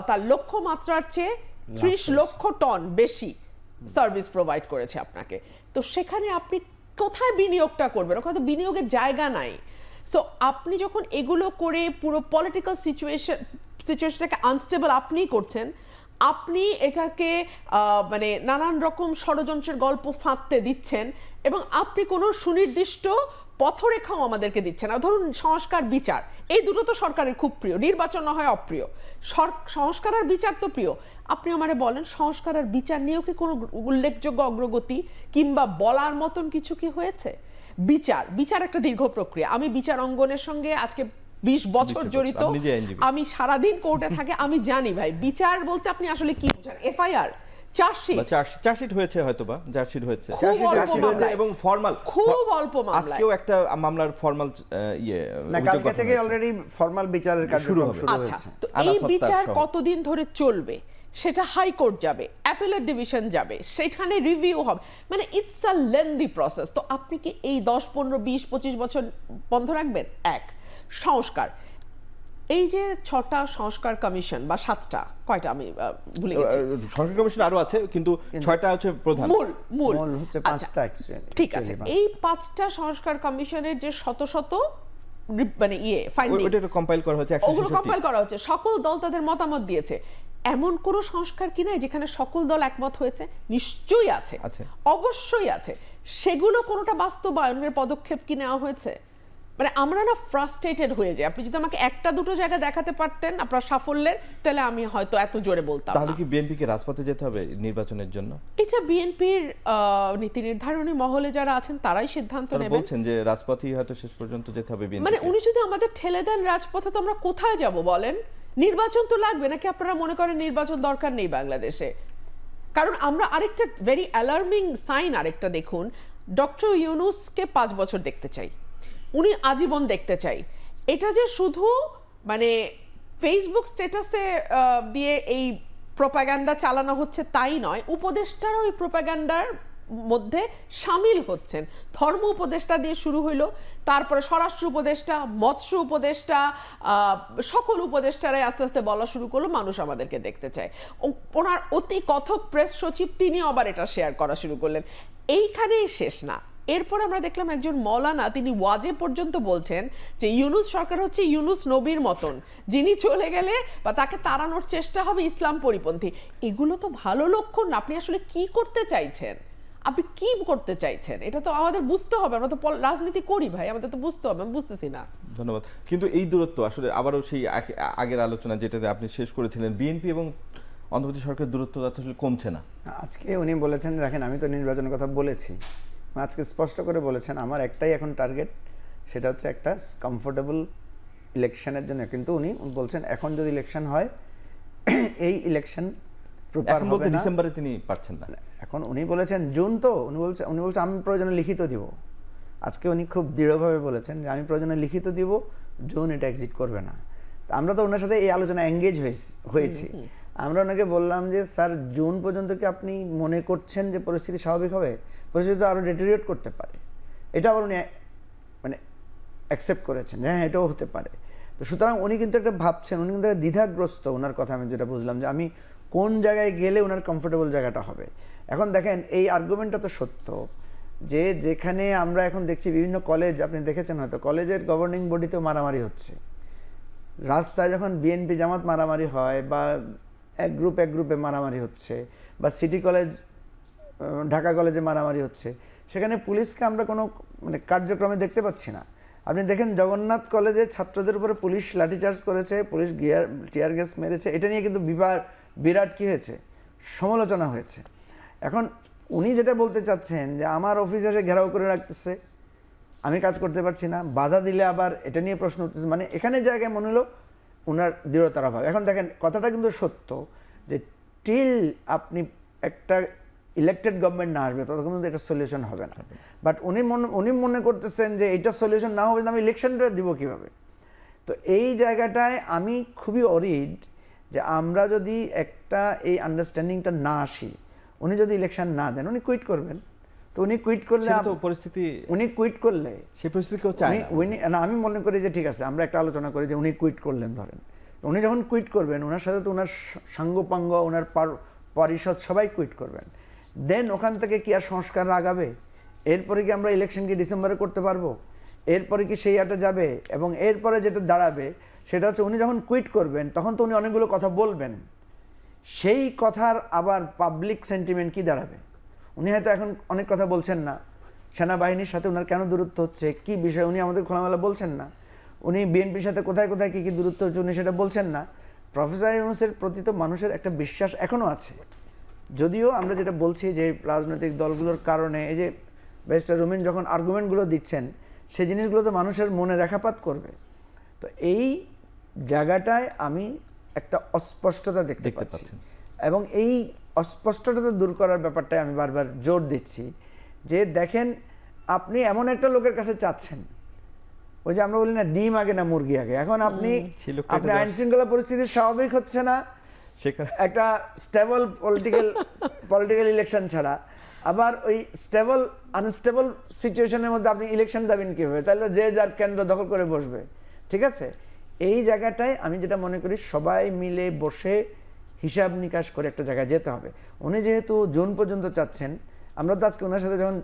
তার লক্ষ্যমাত্রার চেয়ে 30 লক্ষ টন বেশি সার্ভিস প্রোভাইড করেছে আপনাকে। তো সেখানে আপনি কোথায় বিনিয়োগটা করবেন? ওখানে তো বিনিয়োগের জায়গা নাই। সো আপনি যখন এগুলো করে পুরো পলিটিক্যাল সিচুয়েশনটাকে আনস্টেবল আপনিই করছেন, আপনি এটাকে মানে নানান রকম ষড়যন্ত্রের গল্প ফাঁদতে দিচ্ছেন এবং আপনি কোনো সুনির্দিষ্ট পথরেখাও আমাদেরকে দিচ্ছেন না। ধরুন সংস্কার বিচার, এই দুটো তো সরকারের খুব প্রিয়, নির্বাচন না হয় অপ্রিয়, সংস্কার আর বিচার তো প্রিয়। আপনি আমারে বলেন সংস্কার আর বিচার নিয়েও কি কোনো উল্লেখযোগ্য অগ্রগতি কিংবা বলার মতন কিছু কি হয়েছে? বিচার একটা দীর্ঘ প্রক্রিয়া। আমি বিচার অঙ্গনের সঙ্গে আজকে 20 বছর জড়িত, আপনি যে আইনজীবী। আমি সারাদিন কোর্টে থাকে, আমি জানি ভাই বিচার বলতে আপনি আসলে কি বোঝেন। এফআইআর, চার্জশিট, চার্জশিট হয়েছে, হয়তোবা চার্জশিট হয়েছে, খুব অল্প চার্জশিট হয়েছে মামলায়। এবং ফর্মাল, খুব অল্প মামলায়। আজকেও একটা মামলার ফর্মাল না, কালকে থেকে অলরেডি ফর্মাল বিচারের কার্যক্রম শুরু আচ্ছা, হয়েছে। তো আনা এই সত্তার বিচার সহ। কতদিন ধরে চলবে? সেটা হাইকোর্ট যাবে, অ্যাপেলেট ডিভিশন যাবে, সেখানে রিভিউ হবে, মানে ইটস আ লেন্দি প্রসেস। তো আপনি কি এই 10, 15, 20, 25 বছর বন্ধ রাখবেন? এক, সংস্কার, এই যে 6টা সংস্কার কমিশন বা 7টা, কয়টা আমি ভুলে গেছি, সরকার কমিশন আরো আছে, কিন্তু 6টা হচ্ছে প্রধান। মূল মূল হচ্ছে আচ্ছা, 5টা actually, ঠিক আছে। actually এই 5টা সংস্কার কমিশনের যে শত শত মানে ফাইন্ডিং, ওইটা কম্পাইল করা হয়েছে ওগুলো 166 কম্পাইল করা হচ্ছে, সকল দল তাদের মতামত দিয়েছে। এমন কোন সংস্কার কি নাই যেখানে সকল দল একমত হয়েছে? নিশ্চয়ই আছে, আছে। অবশ্যই আছে। সেগুলো কোনোটা বাস্তবায়নের পদক্ষেপ কি নেওয়া হয়েছে? মানে আমরা না ফ্রাস্ট্রেটেড হয়ে যাই। আপনি যদি আমাকে একটা দুটো জায়গা দেখাতে পারতেন আপনার সাফল্যের, তাহলে আমি হয়তো এত জোরে বলতাম তাহলে না। কি বিএনপিকে রাজপথে যেতে হবে নির্বাচনের জন্য? এটা বিএনপির নীতি নির্ধারণী মহলে যারা আছেন তারাই সিদ্ধান্ত তারা নেবেন। বলছেন যে রাজপথেই হয়তো শেষ পর্যন্ত যেতে হবে বিএনপি। মানে উনি যদি আমাদের ঠেলে দেন রাজপথে, তো আমরা কোথায় যাব বলেন? নির্বাচন তো লাগবে, নাকি আপনারা মনে করেন নির্বাচন দরকার নেই বাংলাদেশে? কারণ আমরা আরেকটা ভেরি অ্যালার্মিং সাইন আরেকটা দেখুন, ডক্টর ইউনূসকে 5 বছর দেখতে চাই, উনি আজীবন দেখতে চাই। এটা যে শুধু মানে ফেসবুক স্ট্যাটাসে দিয়ে এই প্রোপাগান্ডা চালানো হচ্ছে তাই নয়, উপদেষ্টারও ওই প্রোপাগান্ডার মধ্যে সামিল হচ্ছেন। ধর্ম উপদেষ্টা দিয়ে শুরু হইলো, তারপরে স্বরাষ্ট্র উপদেষ্টা, মৎস্য উপদেষ্টা, সকল উপদেষ্টারাই আস্তে আস্তে বলা শুরু করলো মানুষ আমাদেরকে দেখতে চায়। ওনার অতি কথক প্রেস সচিব তিনি আবার এটা শেয়ার করা শুরু করলেন। এইখানেই শেষ না, এরপর আমরা দেখলাম একজন মৌলানা তিনি ওয়াজে পর্যন্ত বলছেন যে ইউনূস সরকার হচ্ছে ইউনূস নবীর মতন, যিনি চলে গেলে বা তাকে তাড়ানোর চেষ্টা হবে ইসলাম পরিপন্থী। এগুলো তো ভালো লক্ষণ না। আপনি আসলে কি করতে চাইছেন? আপনি কি করতে চাইছেন? এটা তো আমাদের বুঝতে হবে। আমরা তো রাজনীতি করি ভাই, আমাদের তো বুঝতে হবে। আমি বুঝতেছি না। ধন্যবাদ। কিন্তু এই দূরত্ব আসলে আবারও সেই আগের আলোচনা যেটাতে আপনি শেষ করেছিলেন, বিএনপি এবং অন্তর্বর্তী সরকারের দূরত্ব আসলে কমছে না। আজকে উনি বলেছেন, দেখেন আমি তো নির্বাচনের কথা বলেছি, আজকে স্পষ্ট করে বলেছেন আমার একটাই এখন টার্গেট, সেটা হচ্ছে একটা কমফোর্টেবল ইলেকশনের জন্য। কিন্তু উনি বলছেন এখন যদি ইলেকশন হয় এই ইলেকশন প্রপার এখন হবে বলতে না। ডিসেম্বরে তিনি পারছেন না। এখন উনি বলেছেন জুন, তো উনি বলছেন আমি প্রয়োজনে লিখিত দিব। আজকে উনি খুব দৃঢ়ভাবে বলেছেন যে আমি প্রয়োজনে লিখিত দিব, জুন এটা এক্সিট করবে না। তো আমরা তো ওনার সাথে এই আলোচনা এঙ্গেজ হয়েছি। আমরা ওনাকে বললাম যে স্যার জুন পর্যন্ত কি আপনি মনে করছেন যে পরিস্থিতি স্বাভাবিক হবে? পরিস্থিতি তো আরও ডেটেরিয়েট করতে পারে। এটা আবার উনি মানে অ্যাকসেপ্ট করেছেন যে হ্যাঁ এটাও হতে পারে। তো সুতরাং উনি কিন্তু একটা ভাবছেন, উনি কিন্তু একটা দ্বিধাগ্রস্ত। ওনার কথা আমি যেটা বুঝলাম যে আমি কোন জায়গায় গেলে ওনার কমফোর্টেবল জায়গাটা হবে। এখন দেখেন এই আর্গুমেন্টটা তো সত্য যে যেখানে আমরা এখন দেখছি বিভিন্ন কলেজ, আপনি দেখেছেন হয়তো, কলেজের গভর্নিং বডিতেও মারামারি হচ্ছে। রাস্তায় যখন বিএনপি জামাত মারামারি হয় বা এক গ্রুপে মারামারি হচ্ছে, বা সিটি কলেজ ঢাকা কলেজে মারামারি হচ্ছে, সেখানে পুলিশকে আমরা কোনো মানে কার্যক্রমে দেখতে পাচ্ছি না। আপনি দেখেন জগন্নাথ কলেজের ছাত্রদের উপরে পুলিশ লাঠিচার্জ করেছে, পুলিশ টিয়ার গ্যাস মেরেছে, এটা নিয়ে কিন্তু বিরাট কী হয়েছে, সমালোচনা হয়েছে। এখন উনি যেটা বলতে চাচ্ছেন যে আমার অফিস এসে ঘেরাও করে রাখতেছে, আমি কাজ করতে পারছি না, বাধা দিলে আবার এটা নিয়ে প্রশ্ন উঠতেছে, মানে এখানে জায়গায় মনে হলো ওনার দৃঢ়তার অভাব। এখন দেখেন কথাটা কিন্তু সত্য যে টিল আপনি একটা ইলেক্টেড গভর্নমেন্ট না আসবে ততক্ষণ কিন্তু এটা সলিউশন হবে না। বাট উনি মনে করতেছেন যে এটা সলিউশন না হবে, আমি ইলেকশনটা দিব কীভাবে? তো এই জায়গাটায় আমি খুবই অরিড যে আমরা যদি একটা এই আন্ডারস্ট্যান্ডিংটা না আসি, উনি যদি ইলেকশন না দেন উনি কুইট করবেন। তো উনি কুইট করলে পরিস্থিতি, উনি কুইট করলে সেই পরিস্থিতি কেউ চায় না। আমি মনে করি যে ঠিক আছে আমরা একটা আলোচনা করি যে উনি কুইট করলেন, ধরেন উনি যখন কুইট করবেন ওনার সাথে তো ওনার সাঙ্গপাঙ্গ, ওনার পরিষদ সবাই কুইট করবেন। দেন ওখান থেকে কি আর সংস্কার আগাবে? এরপরে কি আমরা ইলেকশন কি ডিসেম্বরে করতে পারবো? এরপরে কি সেই আটা যাবে? এবং এরপরে যেটা দাঁড়াবে সেটা হচ্ছে উনি যখন কুইট করবেন তখন তো উনি অনেকগুলো কথা বলবেন, সেই কথার আবার পাবলিক সেন্টিমেন্ট কি দাঁড়াবে? উনি হয়তো এখন অনেক কথা বলছেন না, সেনাবাহিনীর সাথে ওনার কেন দূরত্ব হচ্ছে, কি বিষয় উনি আমাদের খোলামেলা বলছেন না, উনি বিএনপির সাথে কোথায় কোথায় কী কী দূরত্ব হচ্ছে উনি সেটা বলছেন না। প্রফেসর ইউনূসের প্রতি তো মানুষের একটা বিশ্বাস এখনও আছে, যদিও আমরা যেটা বলছি যে রাজনৈতিক দলগুলোর কারণে এই যে ব্যারিস্টার রুমিন যখন আর্গুমেন্টগুলো দিচ্ছেন সেই জিনিসগুলো তো মানুষের মনে রেখাপাত করবে। তো এই জায়গাটায় আমি একটা অস্পষ্টতা দেখতে পাচ্ছি, এবং এই অস্পষ্টতা দূর করার ব্যাপারটায় আমি বারবার জোর দিচ্ছি যে দেখেন, আপনি এমন একটা লোকের কাছে চাচ্ছেন, ওই যে আমরা বলি না ডিম আগে না মুরগি আগে, এখন আপনি আইন শৃঙ্খলা পরিস্থিতি স্বাভাবিক হচ্ছে না, একটা স্টেবল পলিটিক্যাল ইলেকশন ছাড়া আবার ওই স্টেবল আনস্টেবল সিচুয়েশনের মধ্যে আপনি ইলেকশন দেবেন কীভাবে? তাহলে যে যার কেন্দ্র দখল করে বসবে। ঠিক আছে, এই জায়গাটায় আমি যেটা মনে করি সবাই মিলে বসে হিসাব নিকাশ করে একটা জায়গায় যেতে হবে। উনি যেহেতু জুন পর্যন্ত চাচ্ছেন, আমরা তো আজকে ওনার সাথে যখন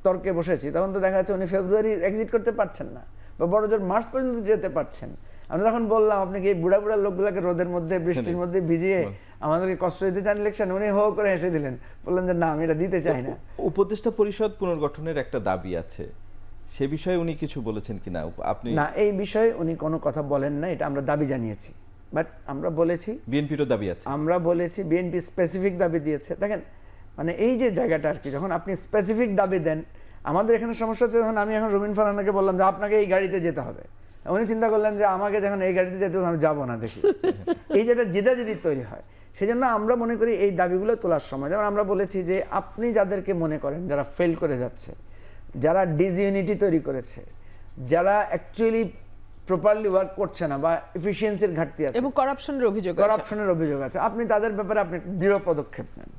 তর্কে বসেছি তখন তো দেখা যাচ্ছে উনি ফেব্রুয়ারি এক্সিট করতে পারছেন না, বা বড় জোর মার্চ পর্যন্ত যেতে পারছেন। আমরা যখন বললাম আপনি কি বুড়া বুড়া লোকগুলোকে রোদের মধ্যে বৃষ্টির মধ্যে ভিজিয়ে আমাদেরকে কষ্ট দিতে চান ইলেকশন, উনি হো করে হেসে দিলেন, বললেন যে না আমি এটা দিতে চাই না। উপদেষ্টা পরিষদ পুনর্গঠনের একটা দাবি আছে, সে বিষয়ে উনি কিছু বলেছেন কিনা? আপনি না, এই বিষয়ে উনি কোনো কথা বলেন না, এটা আমরা দাবি জানিয়েছি, বাট আমরা বলেছি বিএনপিরও দাবি আছে, আমরা বলেছি বিএনপি স্পেসিফিক দাবি দিয়েছে। দেখেন মানে এই যে জায়গাটা আর কি, যখন আপনি স্পেসিফিক দাবি দেন, আমাদের এখানে সমস্যা হচ্ছে যখন আমি এখন রুমিন ফারহানাকে বললাম যে আপনাকে এই গাড়িতে যেতে হবে, উনি চিন্তা করলেন যে আমাকে যখন এই গাড়িতে যেতে হবে আমি যাবো না, দেখি এই যেটা জিদাজিদি তৈরি হয়। সেই জন্য আমরা মনে করি এই দাবিগুলো তোলার সময় যেমন আমরা বলেছি যে আপনি যাদেরকে মনে করেন যারা ফেল করে যাচ্ছে, যারা ডিসইউনিটি তৈরি করেছে, যারা অ্যাকচুয়ালি প্রপারলি ওয়ার্ক করছে না বা এফিসিয়েন্সির ঘাটতি আছে এবং করাপশনের অভিযোগ আছে, আপনি তাদের ব্যাপারে আপনি দৃঢ় পদক্ষেপ নেন।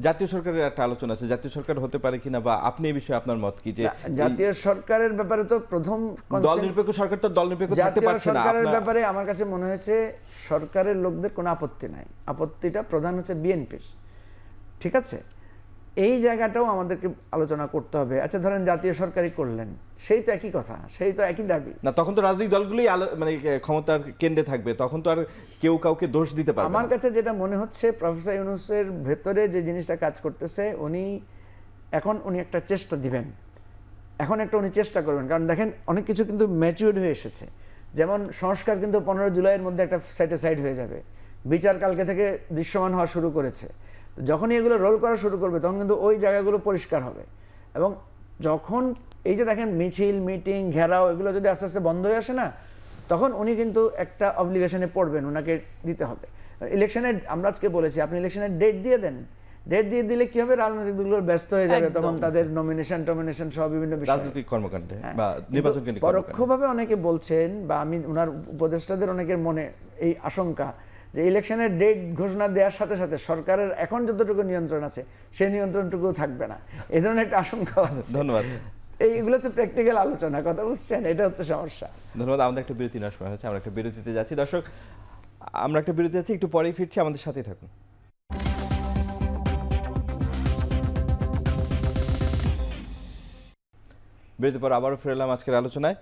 জাতীয় সরকারের একটা আলোচনা আছে, জাতীয় সরকার হতে পারে কিনা, বা আপনি এই বিষয়ে আপনার মত কি? যে জাতীয় সরকারের ব্যাপারে তো প্রথম দল নিরপেক্ষ সরকার তো দল নিরপেক্ষ থাকতে পারছে না। সরকারের ব্যাপারে আমার কাছে মনে হয়েছে সরকারের লোকদের কোনো আপত্তি নাই, আপত্তিটা প্রধান হচ্ছে বিএনপির। ঠিক আছে, এই জায়গাটাও আমাদেরকে আলোচনা করতে হবে। আচ্ছা ধরেন জাতীয় সরকারই করলেন, সেই তো একই কথা, সেই তো একই দাবি না, তখন তো রাজনৈতিক দলগুলোই মানে ক্ষমতার কেন্দ্রে থাকবে, তখন তো আর কেউ কাউকে দোষ দিতে পারবে না। আমার কাছে যেটা মনে হচ্ছে প্রফেসর ইউনূসের ভেতরে যে জিনিসটা কাজ করতেছে, উনি একটা চেষ্টা দিবেন, উনি চেষ্টা করবেন। কারণ দেখেন অনেক কিছু কিন্তু ম্যাচিউরড হয়ে এসেছে, যেমন সংস্কার কিন্তু 15 জুলাইয়ের মধ্যে একটা সাইড হয়ে যাবে, বিচার কালকে থেকে দৃশ্যমান হওয়া শুরু করেছে। যখনই এগুলো রোল করা শুরু করবে তখন কিন্তু ওই জায়গাগুলো পরিষ্কার হবে, এবং যখন এই যে দেখেন মিছিল মিটিং ঘেরাও এগুলো যদি আস্তে আস্তে বন্ধ হয়ে আসে না, তখন উনি কিন্তু একটা অব্লিগেশনে পড়বেন, ওনাকে দিতে হবে। ইলেকশনের আমরা আজকে বলেছি আপনি ইলেকশনের ডেট দিয়ে দেন, ডেট দিয়ে দিলে কি হবে, রাজনৈতিক দলগুলো ব্যস্ত হয়ে যাবে, তখন তাদের নমিনেশন সহ বিভিন্ন বিষয় রাজনৈতিক কর্মকাণ্ডে বা নির্বাচন কেন্দ্রিক পরোক্ষভাবে অনেকে বলছেন, বা আমি ওনার উপদেষ্টাদের অনেকের মনে এই আশঙ্কা যে ইলেকশনের ডেট ঘোষণা দেওয়ার সাথে সাথে সরকারের এখন যতটুকু নিয়ন্ত্রণ আছে সেই নিয়ন্ত্রণটুকু থাকবে না, এই ধরনের একটা আশঙ্কা আছে। ধন্যবাদ। এইগুলো হচ্ছে প্র্যাকটিক্যাল আলোচনা, কথা বুঝছেন, এটা হচ্ছে সমস্যা। ধন্যবাদ। আমাদের একটা বিরতি নেওয়ার সময় হচ্ছে, আমরা একটা বিরতিতে যাচ্ছি। দর্শক, আমরা একটা বিরতি যাচ্ছি, একটু পরেই ফিরছি, আমাদের সাথেই থাকুন। বিরতির পর আবারও ফিরে এলাম আজকের আলোচনায়।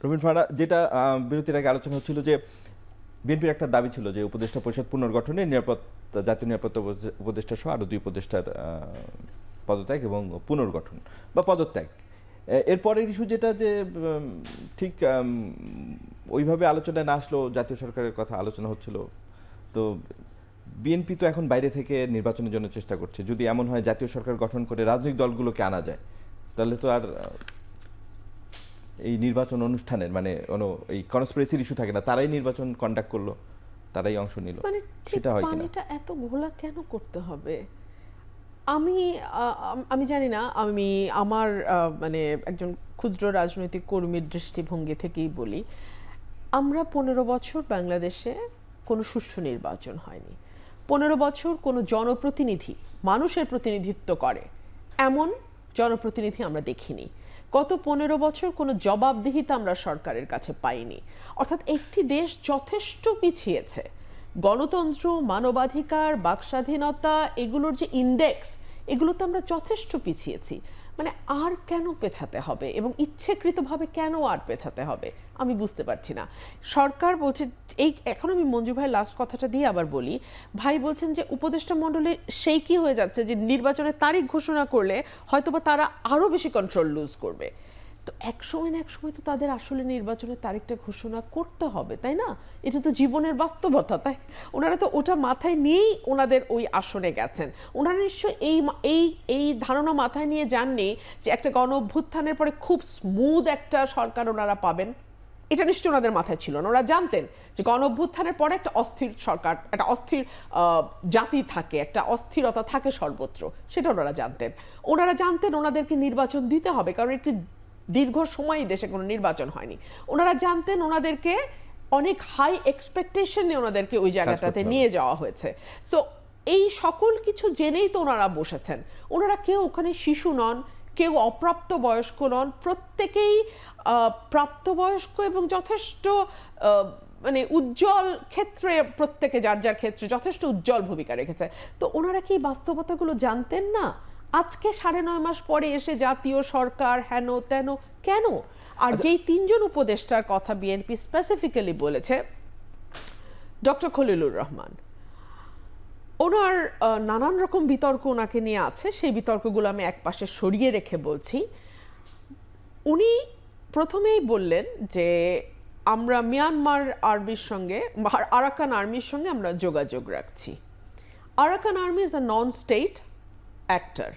রুমিন ফারহানা, যেটা বিরতির আগে আলোচনা হচ্ছিল যে বিএনপির একটা দাবি ছিল যে উপদেষ্টা পরিষদ পুনর্গঠনে জাতীয় নিরাপত্তা উপদেষ্টা সহ আরও 2 উপদেষ্টার পদত্যাগ এবং পুনর্গঠন বা পদত্যাগ। এরপরের ইস্যু যেটা যে ঠিক ওইভাবে আলোচনায় না আসলেও জাতীয় সরকারের কথা আলোচনা হচ্ছিল, তো বিএনপি তো এখন বাইরে থেকে নির্বাচনের জন্য চেষ্টা করছে। যদি এমন হয় জাতীয় সরকার গঠন করে রাজনৈতিক দলগুলোকে আনা যায়, তাহলে তো আর এই নির্বাচন অনুষ্ঠানের মানে এই কনস্পিরেসির ইস্যু থাকে না, তারাই নির্বাচন কন্ডাক্ট করলো, তারাই অংশ নিল, সেটা হয় কিনা? এটা এত ঘোলা কেন করতে হবে? আমি জানি না, আমি আমার মানে একজন ক্ষুদ্র রাজনৈতিক কর্মীর দৃষ্টিভঙ্গি থেকেই বলি, আমরা 15 বছর বাংলাদেশে কোনো সুষ্ঠু নির্বাচন হয়নি। 15 বছর কোনো জনপ্রতিনিধি মানুষের প্রতিনিধিত্ব করে এমন জনপ্রতিনিধি আমরা দেখিনি। গত 15 বছর কোনো জবাবদিহিতা আমরা সরকারের কাছে পাইনি। অর্থাৎ একটি দেশ যথেষ্ট পিছিয়েছে, গণতন্ত্র, মানবাধিকার, বাকস্বাধীনতা এগুলোর যে ইন্ডেক্স, এগুলো তো আমরা যথেষ্ট পিছিয়েছি, মানে আর কেন পেছাতে হবে এবং ইচ্ছেকৃতভাবে কেন আর পেছাতে হবে আমি বুঝতে পারছি না। সরকার বলছে এই, এখন আমি মঞ্জু ভাইয়ের লাস্ট কথাটা দিয়ে আবার বলি, ভাই বলছেন যে উপদেষ্টা মণ্ডলী সেই কি হয়ে যাচ্ছে যে নির্বাচনের তারিখ ঘোষণা করলে হয়তোবা তারা আরো বেশি কন্ট্রোল লুজ করবে। তো এক সময় না এক সময় তো তাদের আসলে নির্বাচনের তারিখটা ঘোষণা করতে হবে, তাই না? এটা তো জীবনের বাস্তবতা, তাই ওনারা তো ওটা মাথায় নিয়েই ওনাদের ওই আসনে গেছেন। ওনারা নিশ্চয়ই এই ধারণা মাথায় নিয়ে যাননি যে একটা গণ অভ্যুত্থানের পরে খুব স্মুথ একটা সরকার ওনারা পাবেন, এটা নিশ্চয়ই ওনাদের মাথায় ছিল না। ওরা জানতেন যে গণ অভ্যুত্থানের পরে একটা অস্থির সরকার, একটা অস্থির জাতি থাকে, একটা অস্থিরতা থাকে সর্বত্র, সেটা ওনারা জানতেন। ওনারা জানতেন ওনাদেরকে নির্বাচন দিতে হবে, কারণ একটি দীর্ঘ সময় দেশে কোনো নির্বাচন হয়নি। ওনারা জানতেন ওনাদেরকে অনেক হাই এক্সপেকটেশন নিয়ে ওনাদেরকে ওই জায়গাটাতে নিয়ে যাওয়া হয়েছে। সো এই সকল কিছু জেনেই তো ওনারা বসেছেন। ওনারা কেউ ওখানে শিশু নন, কেউ অপ্রাপ্ত বয়স্ক নন, প্রত্যেকেই প্রাপ্তবয়স্ক এবং যথেষ্ট মানে উজ্জ্বল ক্ষেত্রে, প্রত্যেকে যার যার ক্ষেত্রে যথেষ্ট উজ্জ্বল ভূমিকা রেখেছে। তো ওনারা কি বাস্তবতাগুলো জানতেন না? আজকে 9.5 মাস পরে এসে জাতীয় সরকার হেন তেন কেন? আর যেই 3 জন উপদেষ্টার কথা বিএনপি স্পেসিফিক্যালি বলেছে, ডক্টর খলিলুর রহমান, ওনার নানান রকম বিতর্ক ওনাকে নিয়ে আছে, সেই বিতর্কগুলো আমি একপাশে সরিয়ে রেখে বলছি। উনি প্রথমেই বললেন যে আমরা মিয়ানমার আর্মির সঙ্গে, আরাকান আর্মির সঙ্গে আমরা যোগাযোগ রাখছি। Arakan army is a non state actor,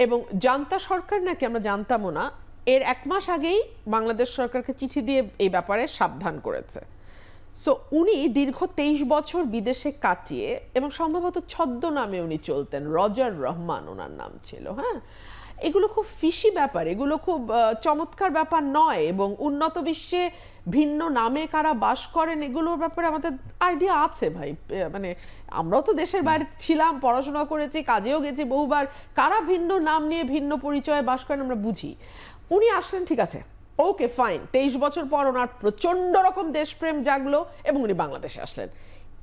এবং জান্তা সরকার নাকি, আমরা জানতামও না, এর 1 মাস আগেই বাংলাদেশ সরকারকে চিঠি দিয়ে এই ব্যাপারে সাবধান করেছে। সো উনি দীর্ঘ 23 বছর বিদেশে কাটিয়ে, এবং সম্ভবত ছদ্মনামে উনি চলতেন, রজার রহমান ওনার নাম ছিল। হ্যাঁ, এগুলো খুব ফিশি ব্যাপার, এগুলো খুব চমৎকার ব্যাপার নয়, এবং উন্নত বিশ্বে ভিন্ন নামে কারা বাস করেন এগুলোর ব্যাপারে আমাদের আইডিয়া আছে ভাই। মানে আমরাও তো দেশের বাইরে ছিলাম, পড়াশোনা করেছি, কাজেও গেছি বহুবার, কারা ভিন্ন নাম নিয়ে ভিন্ন পরিচয়ে বাস করেন আমরা বুঝি। উনি আসলেন, ঠিক আছে, ওকে ফাইন, 23 বছর পর ওনার প্রচন্ড রকম দেশপ্রেম জাগলো এবং উনি বাংলাদেশে আসলেন।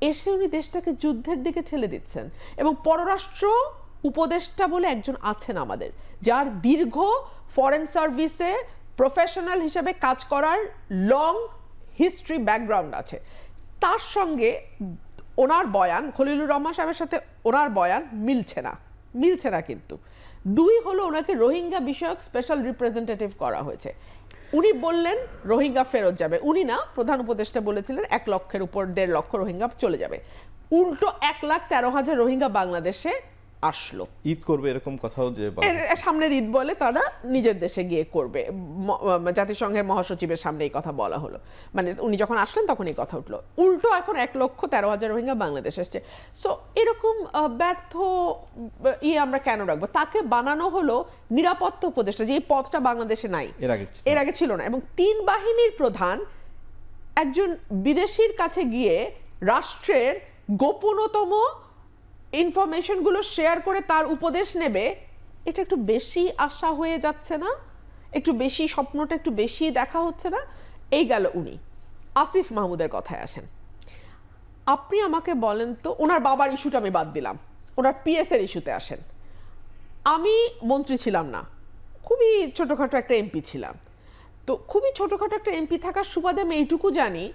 এসে উনি দেশটাকে যুদ্ধের দিকে ঠেলে দিচ্ছেন, এবং পররাষ্ট্র উপদেষ্টা বলে একজন আছেন আমাদের, যার দীর্ঘ ফরেন সার্ভিসে প্রফেশনাল হিসেবে কাজ করার লং হিস্ট্রি ব্যাকগ্রাউন্ড আছে। তার সঙ্গে ওনার বয়ান, খলিলুর রহমান সাহেবের সাথে ওনার বয়ান মিলছে না কিন্তু। 2 হলো ওনাকে রোহিঙ্গা বিষয়ক স্পেশাল রিপ্রেজেন্টেটিভ করা হয়েছে। উনি বললেন রোহিঙ্গা ফেরত যাবে, উনি না, প্রধান উপদেষ্টা বলেছিলেন 1 লক্ষের উপর 1.5 লক্ষ রোহিঙ্গা চলে যাবে। উল্টো 1,13,000 রোহিঙ্গা বাংলাদেশে আসলো। ঈদ করবে এরকম কথাও যে সামনের ঈদ বলে তারা নিজের দেশে গিয়ে করবে, জাতিসংঘের মহাসচিবের সামনে এই কথা বলা হলো। মানে উনি যখন আসলেন তখন এই কথা উঠলো। উল্টো এখন 1,13,000 রোহিঙ্গা বাংলাদেশ এসছে। সো এরকম ব্যর্থ আমরা কেন রাখবো? তাকে বানানো হলো নিরাপত্তা উপদেষ্টা, যে এই পদটা বাংলাদেশে নাই, এর আগে ছিল না। এবং 3 বাহিনীর প্রধান একজন বিদেশির কাছে গিয়ে রাষ্ট্রের গোপনতম ইনফরমেশনগুলো শেয়ার করে তার উপদেশ নেবে, এটা একটু বেশি আশা হয়ে যাচ্ছে না? একটু বেশি, স্বপ্নটা একটু বেশি দেখা হচ্ছে না? এই গেল উনি। আসিফ মাহমুদের কথায় আসেন। আপনি আমাকে বলেন তো, ওনার বাবার ইস্যুটা আমি বাদ দিলাম, ওনার পিএস এর ইস্যুতে আসেন। আমি মন্ত্রী ছিলাম না, খুবই ছোটখাটো একটা এমপি ছিলাম। তো খুবই ছোটখাটো একটা এমপি থাকার সুবাদে আমি এইটুকু জানি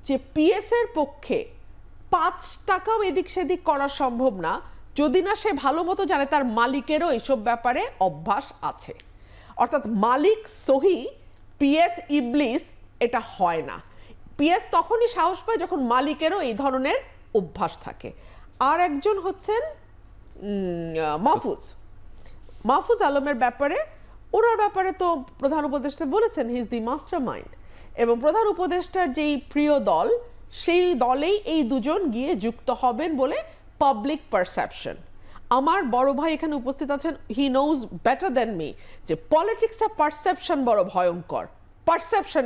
যে পিএস এর পক্ষে 5 টাকাও এদিক সেদিক করা সম্ভব না, যদি না সে ভালো মতো জানে তার মালিকেরও এইসব ব্যাপারে অভ্যাস আছে। অর্থাৎ মালিক সহি, পিএস ইবলিস, এটা হয় না। পিএস তখনই সাহস পায় যখন মালিকেরও এই ধরনের অভ্যাস থাকে। আর একজন হচ্ছেন মাহফুজ আলমের ব্যাপারে, ওনার ব্যাপারে তো প্রধান উপদেষ্টা বলেছেন he is the master mind, এবং প্রধান উপদেষ্টার যেই প্রিয় দল, সেই দলেই এই 2 জন গিয়ে যুক্ত হবেন বলে পাবলিক পারসেপশন। আমার বড় ভাই এখানে উপস্থিত আছেন, he knows better than me যে পলিটিক্সে পারসেপশন বড় ভয়ঙ্কর। Perception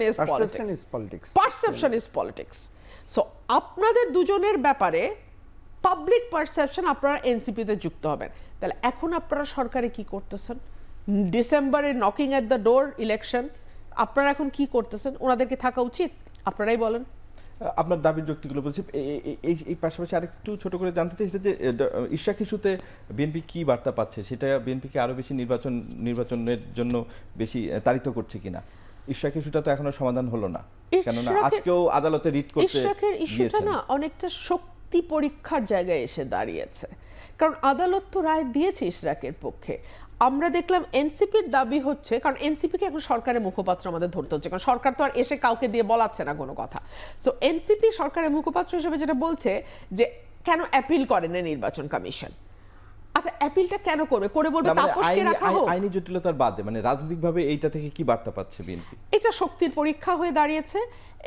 is politics. সো আপনাদের 2 জনের ব্যাপারে পাবলিক পারসেপশন, আপনারা এনসিপিতে যুক্ত হবেন। তাহলে এখন আপনারা সরকারে কি করতেছেন? ডিসেম্বরে knocking at the door election, আপনারা এখন কি করতেছেন? ওনাদেরকে থাকা উচিত? আপনারাই বলেন। আপনার দাবির যুক্তিগুলো বলছি, এই পাশাপাশি আরেকটু ছোট করে জানতে চাইছি যে ইশরাক ইস্যুতে বিএনপি কি বার্তা পাচ্ছে, সেটা বিএনপিকে আরো বেশি নির্বাচনের জন্য বেশি তাড়িত করছে কিনা? ইশরাক ইস্যুটা তো এখনো সমাধান হলো না, কেননা আজকেও আদালতে রিট করতে ইশরাকের ইস্যুটা গিয়েছেন। না অনেকটা শক্তি পরীক্ষার জায়গায় এসে দাঁড়িয়েছে, কারণ আদালত তো রায় দিয়েছে ইশরাকের পক্ষে। আমরা দেখলাম এনসিপির দাবি হচ্ছে, কারণ এনসিপিকে এখন সরকারের মুখপাত্র আমাদের ধরতে হচ্ছে, কারণ সরকার তো আর এসে কাউকে দিয়ে বলাচ্ছে না কোনো কথা। সো এনসিপি সরকারের মুখপাত্র হিসেবে যেটা বলছে যে কেন অ্যাপিল করে না নির্বাচন কমিশন। আচ্ছা, অ্যাপিলটা কেন করবে? করে বলবে না, মানে তাপসকে রাখা হোক। আইনি জটিলতার বাদে মানে রাজনৈতিকভাবে এইটা থেকে কি বার্তা পাচ্ছে বিএনপি? এটা শক্তির পরীক্ষা হয়ে দাঁড়িয়েছে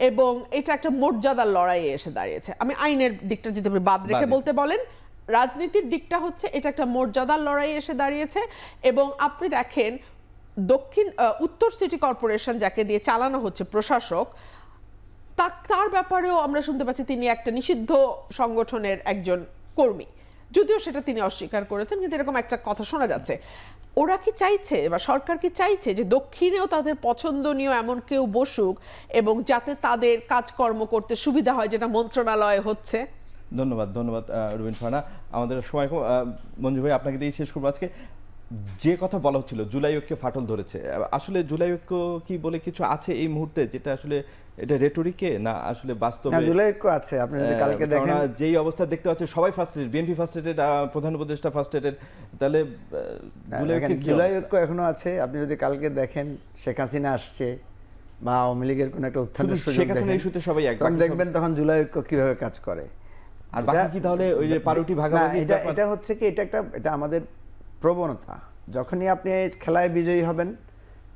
এবং এটা একটা মর্যাদার লড়াইয়ে এসে দাঁড়িয়েছে। আমি আইনের দিকটা যদি আপনি বাদ রেখে বলতে বলেন, রাজনীতির দিকটা হচ্ছে এটা একটা মর্যাদার লড়াইয়ে এসে দাঁড়িয়েছে। এবং আপনি দেখেন উত্তর সিটি কর্পোরেশন যাকে দিয়ে চালানো হচ্ছে প্রশাসক, তার ব্যাপারেও আমরা শুনতে পাচ্ছি তিনি একটা নিষিদ্ধ সংগঠনের একজন কর্মী, যদিও সেটা তিনি অস্বীকার করেছেন, কিন্তু এরকম একটা কথা শোনা যাচ্ছে। ওরা কি চাইছে বা সরকার কি চাইছে যে দক্ষিণেও তাদের পছন্দনীয় এমন কেউ বসুক এবং যাতে তাদের কাজকর্ম করতে সুবিধা হয়, যেটা মন্ত্রণালয়ে হচ্ছে? ধন্যবাদ রুবিন ফারহানা। আমাদের সময় কম। মঞ্জু ভাই, আপনাকে দিয়ে শেষ করবো আজকে। যে কথা বলা হচ্ছিল জুলাই ঐক্যে ফাটল ধরেছে, আসলে জুলাই ঐক্য কি বলে কিছু আছে এই মুহূর্তে, যেটা আসলে এটা রেটরিকে না আসলে বাস্তবে? না, জুলাই ঐক্য আছে। আপনি যদি কালকে দেখেন যেই অবস্থা দেখতে পাচ্ছি, সবাই ফার্স্ট্রেটেড, বিএনপি ফার্স্ট্রেটেড, প্রধান উপদেষ্টা ফার্স্ট্রেটেড, তাহলে জুলাই ঐক্য এখনো আছে। আপনি যদি কালকে দেখেন শেখ হাসিনা আসছে বা আওয়ামী লীগের কোনো একটা উত্থানের সুযোগ দেখবেন, তখন জুলাই ঐক্য কিভাবে কাজ করে। আর বাকি কি তাহলে ওই যে পারুটি ভাগাভাগি? এটা হচ্ছে কি, এটা আমাদের প্রবণতা। যখনই আপনি খেলায় বিজয়ী হবেন,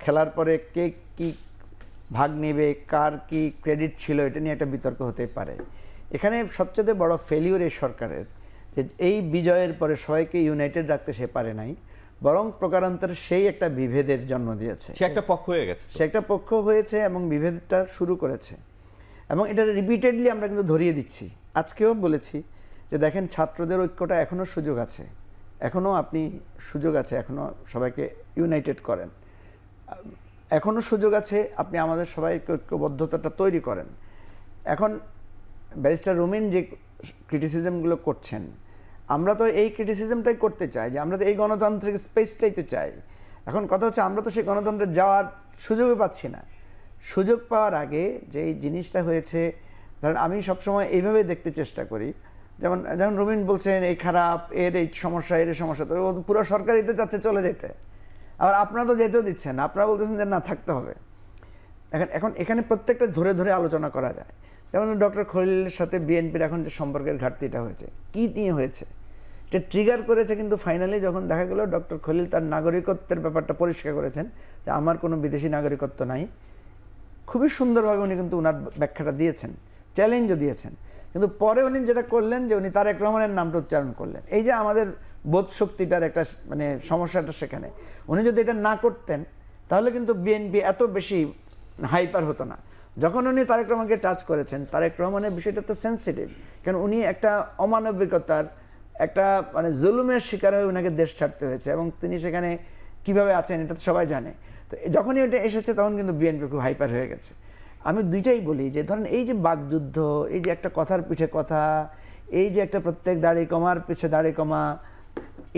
খেলার পরে কে কি ভাগ নেবে, কার কি ক্রেডিট ছিল, এটা নিয়ে একটা বিতর্ক হতে পারে। এখানে সবচেয়ে বড় ফেলিওর এই সরকারের, যে এই বিজয়ের পরে সবাইকে ইউনাইটেড রাখতে সে পারে নাই, বরং প্রকারান্তরে সেই একটা বিভেদের জন্ম দিয়েছে। সে একটা পক্ষ হয়ে গেছে, সে একটা পক্ষ হয়েছে এবং বিভেদটা শুরু করেছে। এবং এটা রিপিটেডলি আমরা কিন্তু ধরিয়ে দিচ্ছি। আজকেও বলেছি যে দেখেন, ছাত্রদের ঐক্যটা এখনও সুযোগ আছে, এখনও আপনি সুযোগ আছে, এখনও সবাইকে ইউনাইটেড করেন, এখনও সুযোগ আছে, আপনি আমাদের সবাইকে ঐক্যবদ্ধতাটা তৈরি করেন। এখন ব্যারিস্টার রুমিন যে ক্রিটিসিজমগুলো করছেন, আমরা তো এই ক্রিটিসিজমটাই করতে চাই, যে আমরা তো এই গণতান্ত্রিক স্পেসটাই তো চাই। এখন কথা হচ্ছে, আমরা তো সেই গণতন্ত্রে যাওয়ার সুযোগই পাচ্ছি না। সুযোগ পাওয়ার আগে যে এই জিনিসটা হয়েছে, ধরেন আমি সবসময় এইভাবে দেখতে চেষ্টা করি, যেমন রুমিন বলছেন এই খারাপ, এর এই সমস্যা, এর সমস্যা, তো পুরো সরকারই তো চাচ্ছে চলে যেতে, আবার আপনারা তো যেতেও দিচ্ছেন, আপনারা বলতেছেন যে না, থাকতে হবে। এখন এখানে প্রত্যেকটা ধরে ধরে আলোচনা করা যায়। যেমন ডক্টর খলিলের সাথে বিএনপির এখন যে সম্পর্কের ঘাটতিটা হয়েছে, কী নিয়ে হয়েছে, এটা ট্রিগার করেছে। কিন্তু ফাইনালি যখন দেখা গেল ডক্টর খলিল তার নাগরিকত্বের ব্যাপারটা পরিষ্কার করেছেন, যে আমার কোনো বিদেশি নাগরিকত্ব নাই, খুবই সুন্দরভাবে উনি কিন্তু ওনার ব্যাখ্যাটা দিয়েছেন, চ্যালেঞ্জও দিয়েছেন। কিন্তু পরে উনি যেটা করলেন, যে উনি তারেক রহমানের নামটা উচ্চারণ করলেন। এই যে আমাদের বোধ শক্তিটার একটা মানে সমস্যাটা সেখানে, উনি যদি এটা না করতেন তাহলে কিন্তু বিএনপি এত বেশি হাইপার হতো না। যখন উনি তারেক রহমানকে টাচ করেছেন, তারেক রহমানের বিষয়টা তো সেন্সিটিভ, কারণ উনি একটা অমানবিকতার, একটা মানে জুলুমের শিকার হয়ে ওনাকে দেশ ছাড়তে হয়েছে, এবং তিনি সেখানে কিভাবে আছেন এটা তো সবাই জানে। তো যখনই এটা এসেছে তখন কিন্তু বিএনপি খুব হাইপার হয়ে গেছে। আমি দুইটাই বলি, যে ধরেন এই যে বাকযুদ্ধ, এই যে একটা কথার পিঠে কথা, এই যে একটা প্রত্যেক দাড়ি কমার পিছে দাড়ি কমা,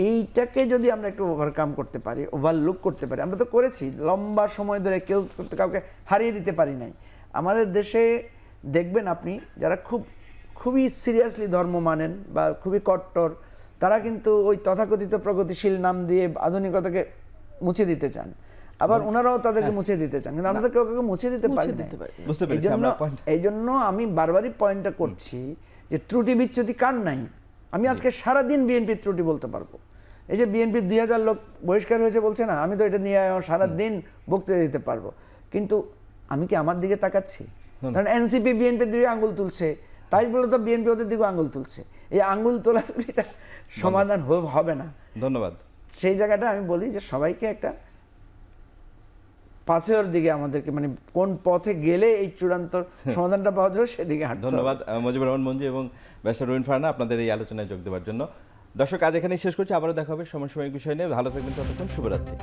এইটাকে যদি আমরা একটু ওভারকাম করতে পারি, ওভারলুক করতে পারি, আমরা তো করেছি লম্বা সময় ধরে, কেউ কাউকে হারিয়ে দিতে পারি নাই। আমাদের দেশে দেখবেন আপনি, যারা খুবই সিরিয়াসলি ধর্ম মানেন বা খুবই কট্টর, তারা কিন্তু ওই তথাকথিত প্রগতিশীল নাম দিয়ে আধুনিকতাকে মুছে দিতে চান, আবার ওনারাও তাদেরকে মুছে দিতে চান, কিন্তু আমরা তো কেউ মুছে দিতে পারি না। এই জন্য আমি বারবারই পয়েন্টটা করছি যে ত্রুটি বিচ্যুতি কার নাই। আমি আজকে সারাদিন বিএনপির ত্রুটি বলতে পারবো। এই যে বিএনপির 2000 লোক বহিষ্কার হয়েছে বলছে না, আমি তো এটা নিয়ে সারাদিন বক্তৃতা দিতে পারবো। কিন্তু আমি কি আমার দিকে তাকাচ্ছি? কারণ এনসিপি বিএনপির দিকে আঙ্গুল তুলছে, তাই বলে তো বিএনপি ওদের দিকে আঙ্গুল তুলছে। এই আঙ্গুল তোলাতুলিটা সমাধান হবে না। ধন্যবাদ। সেই জায়গাটা আমি বলি যে সবাইকে একটা পাথের দিকে, আমাদেরকে মানে কোন পথে গেলে এই চূড়ান্ত সমাধানটা পাওয়া যাবে সেদিকে হাঁটতে হবে। ধন্যবাদ মুজিবুর রহমান মঞ্জু এবং ব্যারিস্টার রুমিন ফারহানা আপনাদের এই আলোচনায় যোগ দেওয়ার জন্য। দর্শক, আজ এখানেই শেষ করছি, আবারও দেখা হবে সমসাময়িক বিষয় নিয়ে। ভালো থাকবেন, ততক্ষণ শুভরাত্রি।